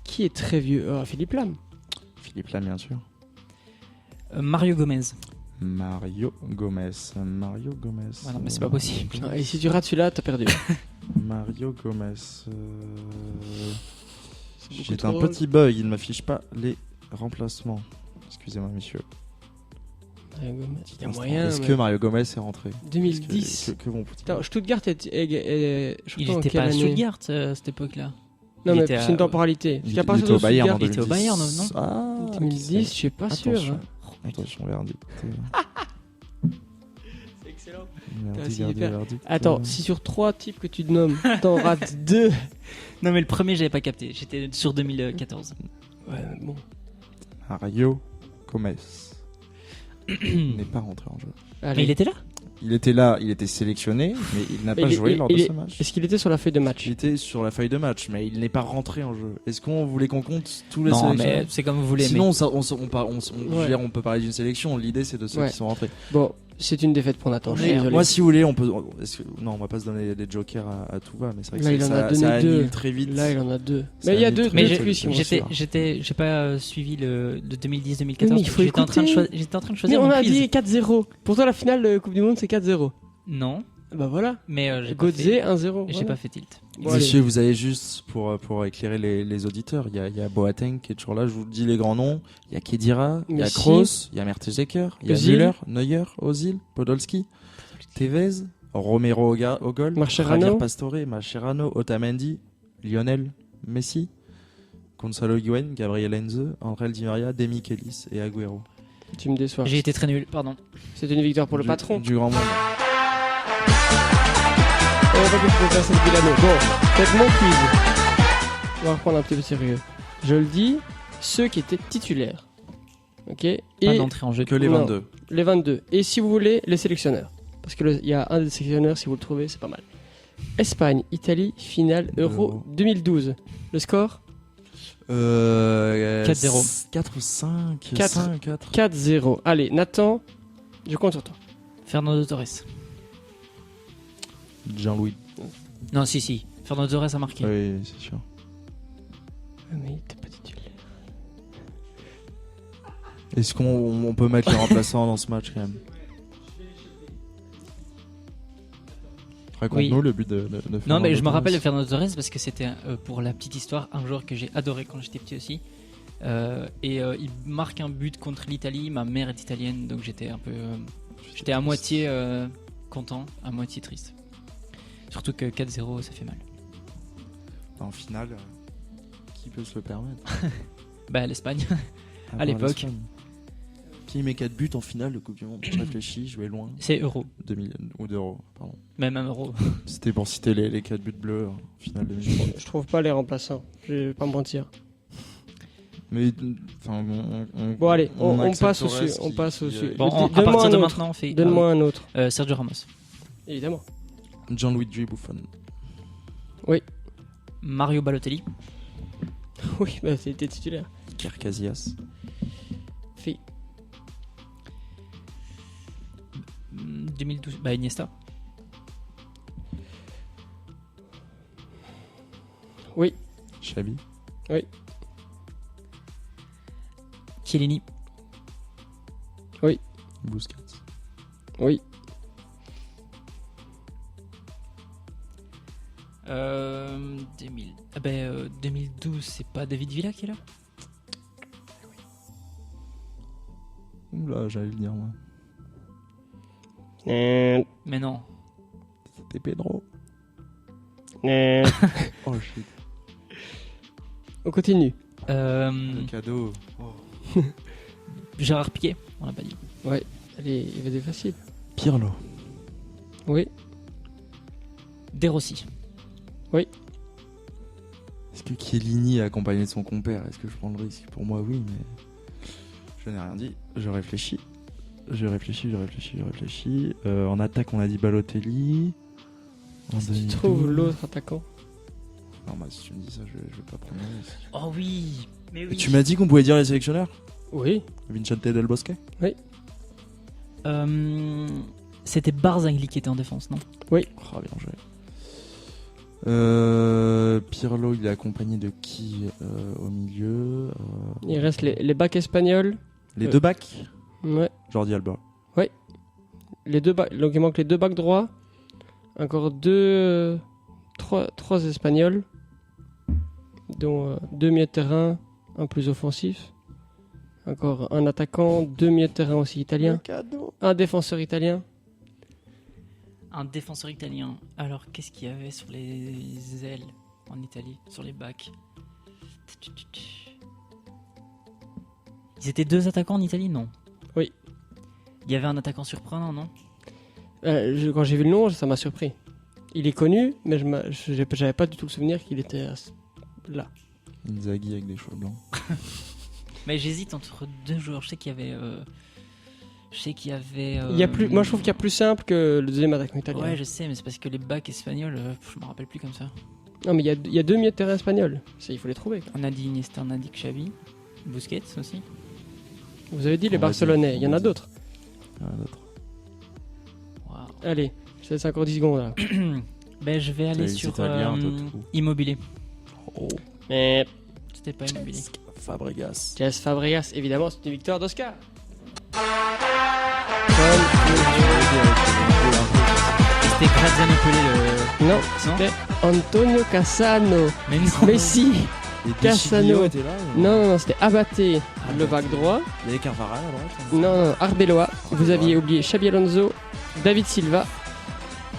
Qui est très vieux ? Philippe Lam. Philippe Lam, bien sûr. Mario Gomez. Mario Gomez. Ah non, mais c'est pas possible. Putain, et si tu rates celui-là, t'as perdu. Mario Gomez. C'est beaucoup J'ai trop un drôle. petit bug, il ne m'affiche pas les remplacements. Excusez-moi, messieurs. Mario Gomez, il y a Instant. moyen. Est-ce mais- que Mario Gomez est rentré? 2010. Que vont petit. Attends, Stuttgart est. Je Il sais en était quelle pas à année. Stuttgart à cette époque-là. Non, Il mais était c'est une à- temporalité. Parce Il qu'à partir était de au Bayern en Stuttgart, il était au Bayern, non 2010. Ah, 2010, je suis pas sûr. Attention. hein. Attention, verdict. si hyper- Attends, si sur 3 types que tu te nommes, t'en rates 2. Non, mais le premier, j'avais pas capté. J'étais sur 2014. Ouais, bon. Mario Gomez n'est pas rentré en jeu. Allez. Mais il était là. Il était là, il était sélectionné, mais il n'a Mais pas il- joué il- lors il de est- ce match. Est-ce qu'il était sur la feuille de match? Il était sur la feuille de match, mais il n'est pas rentré en jeu. Est-ce qu'on voulait qu'on compte tous les Non, sélectionnés mais c'est comme vous voulez. Sinon, mais... ça, je veux dire, on peut parler d'une sélection. L'idée, c'est de ceux Ouais. qui sont rentrés. Bon, c'est une défaite pour Nathan. Je suis désolé. Moi, si vous voulez, on peut. Non, on va pas se donner des jokers à tout va, mais c'est vrai que Là, il en a ça donné annule 2. très vite. Là, il en a 2. Ça Mais il y a annule 2 très Mais vite j'ai- les solutions. j'ai pas suivi le 2010-2014. Mais il faut J'étais en train de écouter. j'étais en train de Mais choisir on mon a quiz. dit 4-0. Pour toi, la finale de Coupe du Monde, c'est 4-0. Non, Bah voilà. mais j'ai pas Godze, fait... 1-0. J'ai voilà. pas fait tilt. Bon, allez. Messieurs, vous avez juste pour éclairer les auditeurs, il y a Boateng qui est toujours là, je vous dis les grands noms, il y a Khedira, il y a Messi. Kroos, il y a Mertesacker, il y a Özil. Müller, Neuer, Ozil, Podolski, Tevez, Romero au goal, Mascherano. Javier Pastore, Mascherano, Otamendi, Lionel Messi, Gonzalo Higuaín, Gabriel Heinze, André Di Maria, Demi Kellis et Agüero. Tu me déçois. J'ai été très nul, pardon. C'est une victoire pour le patron. Du grand monde. On va pas que je peux faire cette Milano. Bon, faites mon quiz. On va reprendre un petit peu sérieux. Je le dis, ceux qui étaient titulaires. Ok. Pas Et d'entrée en jeu. Que les Non. 22. les 22. Et si vous voulez, les sélectionneurs. Parce que il y a un des sélectionneurs, si vous le trouvez, c'est pas mal. Espagne, Italie, finale Euro Euro. 2012. Le score 4-0. 4 ou 5 4. 4. 4-0. Allez, Nathan, je compte sur toi. Fernando Torres. Jean-Louis. Non, si. Fernando Torres a marqué. Oui, c'est sûr. Mais il était pas titulaire. Est-ce qu'on peut mettre les remplaçants dans ce match quand même? Raconte-nous Oui. le but de Non, Fernando mais je me Torres. rappelle de Fernando Torres parce que c'était, pour la petite histoire, un joueur que j'ai adoré quand j'étais petit aussi. Il marque un but contre l'Italie. Ma mère est italienne, donc j'étais un peu. J'étais à moitié content, à moitié triste. Surtout que 4-0, ça fait mal. En finale, qui peut se le permettre? Bah, l'Espagne. À part l'époque. l'Espagne. Qui met 4 buts en finale de Coupe du Monde? Je réfléchis, je vais loin. C'est Euro, 2000 ou d'euros, pardon. même un Euro. C'était pour citer les 4 buts bleus en finale 2003. Je trouve pas les remplaçants. Je vais pas me mentir. Mais enfin, Bon, allez, on accepte passe au Torres su- on qui- passe au qui, su- Bon, Donne-moi à partir un de autre. maintenant, on fait. Donne-moi un autre. Sergio Ramos. Évidemment. Gianluigi Buffon. Mario Balotelli. Oui, bah c'était titulaire. Iker Casillas. Fait. 2012. Bah, Iniesta. Oui. Xavi. Chiellini. Busquets. Oui. 2000. 2012, c'est pas David Villa qui est là? Oula, j'allais le dire moi. Euh, Mais non. C'était Pedro. euh. Oh shit. On continue. Le cadeau. Gérard Piqué, on l'a pas dit. Allez, il va être facile. Pirlo. Oui. De Rossi. Est-ce que Chiellini est accompagné de son compère? Est-ce que je prends le risque? Pour moi, oui, mais je n'ai rien dit. Je réfléchis. En attaque, on a dit Balotelli. En Si tu 2012. trouves l'autre attaquant. Non, bah, si tu me dis ça, je vais pas prendre le risque. Oh oui. Mais oui. Tu m'as dit qu'on pouvait dire les sélectionneurs? Oui. Vicente Del Bosque. C'était Barzagli qui était en défense, non? Oh, bien joué. Pirlo, il est accompagné de qui au milieu? Il reste les backs espagnols. Les deux backs. Ouais. Jordi Alba. Les deux backs. Donc il manque les deux backs droits. Encore trois espagnols. Dont deux milieux de terrain, un plus offensif. Encore un attaquant, deux milieux de terrain aussi italiens. Cadeau. Un défenseur italien. Un défenseur italien. Alors, qu'est-ce qu'il y avait sur les ailes en Italie, sur les backs? Ils étaient deux attaquants en Italie, non? Oui. Il y avait un attaquant surprenant, non? Quand j'ai vu le nom, ça m'a surpris. Il est connu, mais j'avais pas du tout le souvenir qu'il était là. Inzaghi avec des cheveux blancs. Mais j'hésite entre deux joueurs. Je sais qu'il y avait. Moi, je trouve qu'il y a plus simple que le deuxième attaquant italien. Ouais, je sais, mais c'est parce que les backs espagnols, je me rappelle plus comme ça. Non, mais il y a deux milieux de terrain espagnols. Il faut les trouver. Quoi. On a dit Iniesta, on a dit Xavi, Busquets aussi. Vous avez dit les On va Barcelonais. dire, Il y en on a va dire. d'autres. Waouh. Allez, je te laisse encore 10 secondes là. Ben, je vais aller les sur Italiens, toi, tout. Immobilier. Oh, Mais C'était pas Immobilier. Fabregas. Jess Fabregas, évidemment, c'est une victoire d'Oscar. C'était Grazianopoli le. Non, c'était Antonio Cassano. Mais non. Messi. Et Cassano. Deschilio était là. Non, c'était Abaté, le back droit. Il y avait Carvara à droite. Non, Arbeloa. Vous aviez oublié Xabi Alonso, David Silva,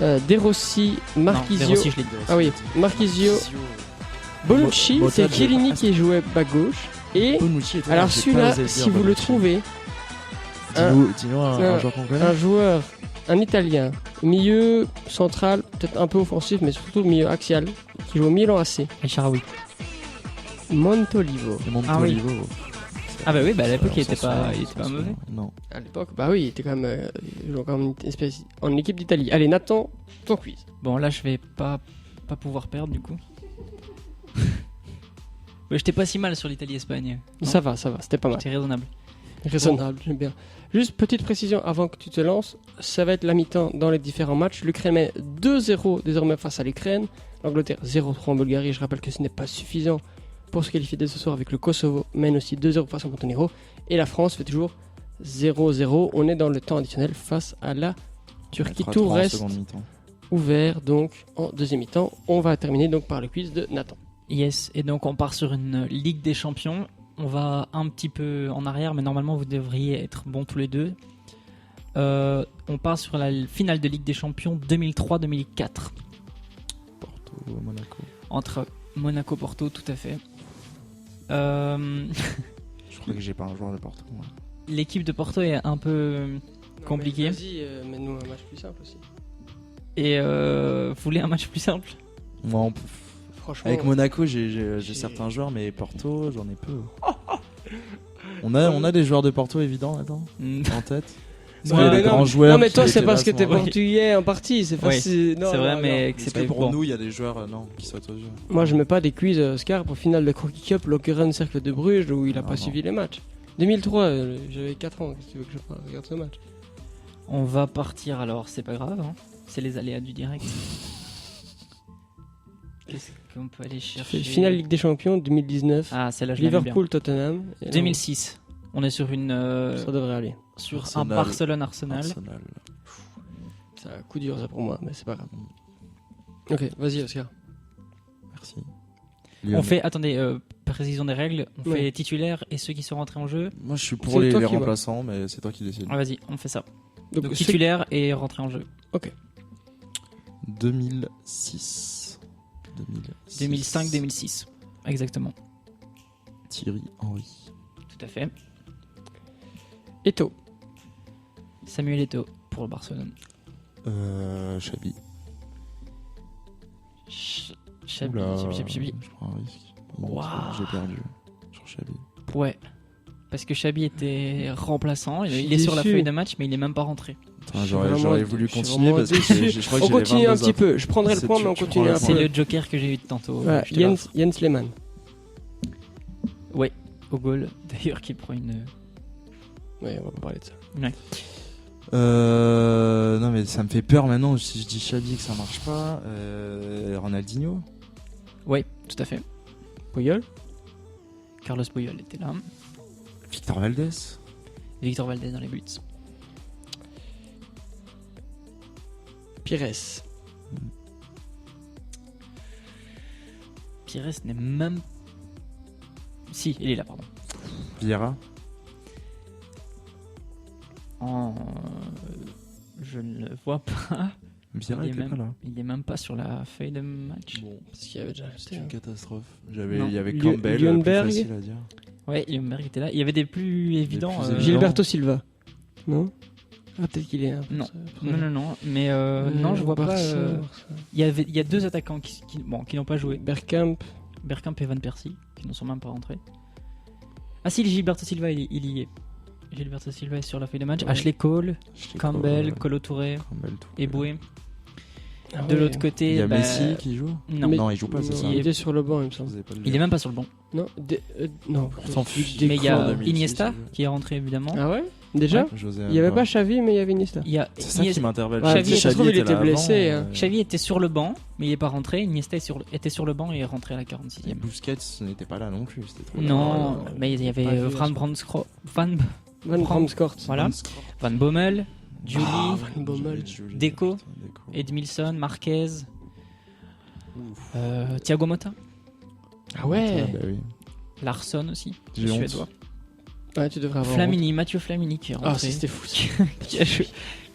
De Rossi, Marquisio. Non, De Rossi, je l'ai dit. Ah oui, Marquisio, Bonucci, Botta, c'est j'ai Chiellini pas- qui jouait back gauche. Et Bonucci était là, alors j'ai pas celui-là, osé le si dire, vous le Bonucci. trouvez, Dis-nous un un- joueur qu'on connaît. un joueur, un Italien, milieu central, peut-être un peu offensif, mais surtout milieu axial, qui joue au Milan AC, El Shaarawy. Montolivo. Et mon Ah oui. Olivo. Ah bah oui, bah à l'époque il était Sans pas, son- il était pas sans son- mauvais. Non. À l'époque, bah oui, il était quand même, il jouait quand même une espèce, en équipe d'Italie. Allez, Nathan, ton quiz. Bon là je vais pas pouvoir perdre du coup. Mais j'étais pas si mal sur l'Italie-Espagne. Non. Ça va, c'était pas mal. J'étais raisonnable. Raisonnable, j'aime bien. Juste petite précision avant que tu te lances, ça va être la mi-temps dans les différents matchs. L'Ukraine met 2-0 désormais face à l'Ukraine. L'Angleterre 0-3 en Bulgarie. Je rappelle que ce n'est pas suffisant pour se qualifier dès ce soir avec le Kosovo, mène aussi 2-0 face au Monténégro. Et la France fait toujours 0-0. On est dans le temps additionnel face à la Turquie. Tout reste ouvert donc en deuxième mi-temps. On va terminer donc par le quiz de Nathan. Yes, et donc on part sur une Ligue des Champions. On va un petit peu en arrière, mais normalement vous devriez être bons tous les deux. On part sur la finale de Ligue des Champions 2003-2004 Porto, Monaco. entre Monaco-Porto, tout à fait. Je crois que j'ai pas un joueur de Porto. moi. L'équipe de Porto est un peu compliquée. Vas-y, mets-nous un match plus simple aussi. Et vous voulez un match plus simple? Moi, on peut- Franchement, Avec Monaco, j'ai certains joueurs, mais Porto, j'en ai peu. On a des joueurs de Porto évidents, attends, en tête. Parce Ouais, qu'il y a des non, grands joueurs. non, mais qui toi, c'est étaient parce là que à ce t'es moment-là. portugais en partie. C'est Oui, facile. Non, c'est vrai, non, mais non. que Est-ce c'est que pas pour bon. nous, il y a des joueurs qui sautent aux yeux. Moi, je mets pas des quiz Oscar pour finale de Croquis Cup, Lokeren Cercle de Bruges, où il a Ah, pas non. suivi les matchs. 2003, j'avais 4 ans. Qu'est-ce que tu veux que je regarde ce match? On va partir alors, c'est pas grave, hein. C'est les aléas du direct. Qu'est-ce qu'on peut aller chercher? Finale Ligue des Champions 2019. Ah, celle-là, je l'aime bien. Liverpool, Tottenham. Et là, 2006. On est sur une ça devrait aller. sur Arsenal. un Barcelone-Arsenal. Arsenal. C'est un coup dur ça pour moi, mais c'est pas grave. Ok, vas-y Oscar. Merci. On fait, attendez, précision des règles. On Ouais. fait titulaire et ceux qui sont rentrés en jeu. Moi, je suis C'est pour les toi qui remplaçants, mais c'est toi qui décides. Ah, vas-y, on fait ça. Donc, Donc ceux- titulaire et rentré en jeu. 2006. 2005-2006. Exactement. Thierry Henry. Tout à fait. Eto'o. Samuel Eto'o pour le Barcelone. Chabi. Chabi, Oula, Chabi. je prends un risque. Bon, Waouh. j'ai perdu sur Chabi. Ouais. Parce que Chabi était remplaçant. Je suis Il est sur la déçu. feuille de match, mais il est même pas rentré. Putain, Je suis j'aurais vraiment- voulu je suis continuer vraiment parce que déçu. je crois que On j'ai les continue un 22 petit peu. Je prendrai le C'est- point, tu- mais on tu continue prends un le C'est peu. le joker que j'ai eu de tantôt. Ouais, Je te l'offre. Jens Lehmann. Ouais, au goal. D'ailleurs, qui prend une. Ouais, on va pas parler de ça. Non mais ça me fait peur maintenant si je dis Chabi que ça marche pas. Ronaldinho. Ouais, tout à fait. Puyol. Carlos Puyol était là. Victor Valdés. Victor Valdés dans les buts. Pires. Pires n'est même. Si, il est là, pardon. Vieira. Je ne le vois pas. Vieira Il est était pas même- là. Il est même pas sur la feuille de match. Bon, Parce qu'il y avait déjà c'est une acheté. catastrophe. Non. Il y avait Lyon- Campbell, Lyonberg. plus facile à dire. Ouais, Ljungberg était là. Il y avait des plus évidents. plus évidents. Gilberto Silva. Non. Ah, peut-être qu'il est un peu. Non. Non. Mais non, je vois pas. Il y a 2 attaquants qui n'ont pas joué. Bergkamp. Bergkamp et Van Persie, qui ne sont même pas rentrés. Ah si, Gilberto Silva, il y est. Gilberto Silva est sur la feuille de match. Ouais. Ashley Cole, Campbell, Kolo Touré, Eboué. De l'autre côté, Il y a Messi qui joue. Non, Mais- Non, il joue pas, c'est ça. Il était sur le banc, il me semble. Vous avez pas le il est même pas sur le banc. Non, non. On s'en fiche. Mais il y a 2006, Iniesta si tu veux. qui est rentré évidemment. Ah ouais. Déjà. José Il n'y avait Alba. pas Xavi, mais il y avait Iniesta. Il y a C'est ça qui Iniesta- m'interpelle. Ouais, Xavi, ça se trouve, il était là blessé, avant, hein. Xavi était sur le banc, mais il est pas rentré. Iniesta était sur le banc et est rentré à la Et 46e. Busquets n'était pas là non plus. C'était trop Non, tard. mais il y avait Pas vu, Van je Brandskro, Van Bramskort. voilà, Van Bommel, Julie, Van Bommel. Deco. Edmilson, Marquez, Thiago Motta, Ah ouais. Bah oui. Larsson aussi, J'ai le honte. Suédois. Ouais, tu devrais avoir. Flamini, Mathieu Flamini qui est Ah, rentré, ça, c'était fou. ça.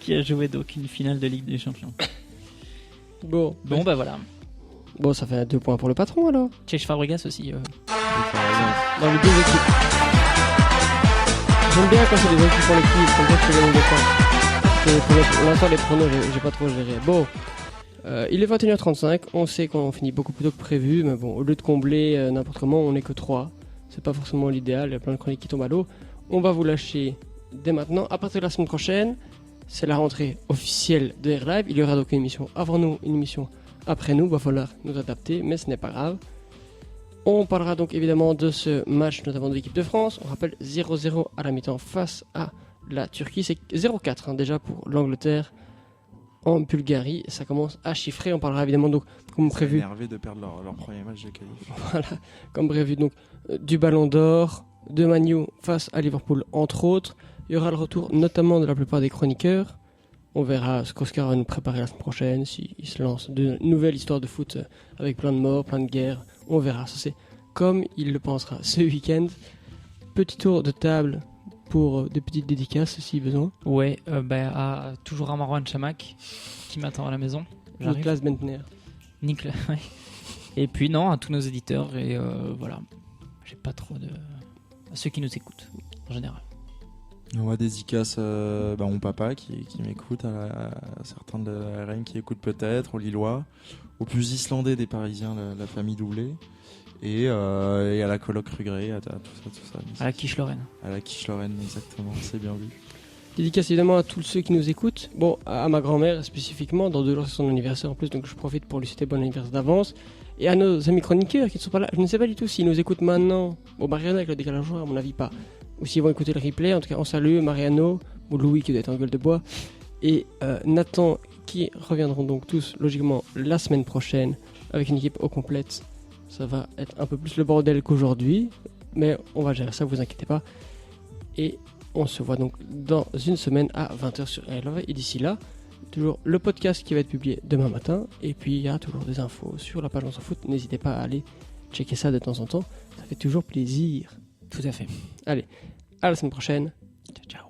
qui a joué donc une finale de Ligue des Champions. Bon. Bon bah voilà. Bon, ça fait 2 points pour le patron alors. Cech Fabregas aussi. Dans les 2 équipes. J'aime bien quand c'est les autres qui font l'équipe, comme ça tu peux gagner des points. Pour l'instant, les pronos, j'ai pas trop géré. Bon, il est 21h35, on sait qu'on finit beaucoup plus tôt que prévu, mais bon, au lieu de combler n'importe comment, on n'est que 3. C'est pas forcément l'idéal, il y a plein de chroniques qui tombent à l'eau. On va vous lâcher dès maintenant. À partir de la semaine prochaine, c'est la rentrée officielle de Air Live. Il y aura donc une émission avant nous, une émission après nous. Il va falloir nous adapter, mais ce n'est pas grave. On parlera donc évidemment de ce match, notamment de l'équipe de France. On rappelle 0-0 à la mi-temps face à la Turquie. C'est 0-4 déjà pour l'Angleterre en Bulgarie. Ça commence à chiffrer. On parlera évidemment donc, comme prévu, Énervé de perdre leur premier match de qualif. voilà, comme prévu donc du Ballon d'Or, de Man U face à Liverpool entre autres. Il y aura le retour notamment de la plupart des chroniqueurs. On verra ce qu'Oscar va nous préparer la semaine prochaine, s'il se lance de nouvelles histoires de foot avec plein de morts, plein de guerres. On verra, ça c'est comme il le pensera ce week-end. Petit tour de table pour des petites dédicaces si besoin. Ouais, toujours à Marwan Chamak qui m'attend à la maison. J'arrive. Niklas Bentner. Nicolas, ouais. Et puis non, à tous nos éditeurs et voilà. J'ai pas trop de... à ceux qui nous écoutent en général. On va dédicace mon papa qui m'écoute, à certains de la RN qui écoutent peut-être, aux Lillois, aux plus islandais des Parisiens, la famille Doublé, et à la coloc Rugré, à tout ça. À la quiche Lorraine. À la quiche Lorraine, exactement, c'est bien vu. Dédicace évidemment à tous ceux qui nous écoutent. Bon, à ma grand-mère spécifiquement, dans 2 jours c'est son anniversaire en plus, donc je profite pour lui souhaiter bon anniversaire d'avance. Et à nos amis chroniqueurs qui ne sont pas là, je ne sais pas du tout s'ils nous écoutent maintenant. Bon, Mariano avec le décalage horaire, à mon avis pas. Ou s'ils vont écouter le replay, en tout cas on salue Mariano, ou Louis qui doit être en gueule de bois, et Nathan qui reviendront donc tous logiquement la semaine prochaine avec une équipe au complète. Ça va être un peu plus le bordel qu'aujourd'hui, mais on va gérer ça, vous inquiétez pas. Et on se voit donc dans une semaine à 20h sur Airlove. Et d'ici là, toujours le podcast qui va être publié demain matin. Et puis il y a toujours des infos sur la page On s'en fout. N'hésitez pas à aller checker ça de temps en temps. Ça fait toujours plaisir. Tout à fait. Allez, à la semaine prochaine. Ciao, ciao.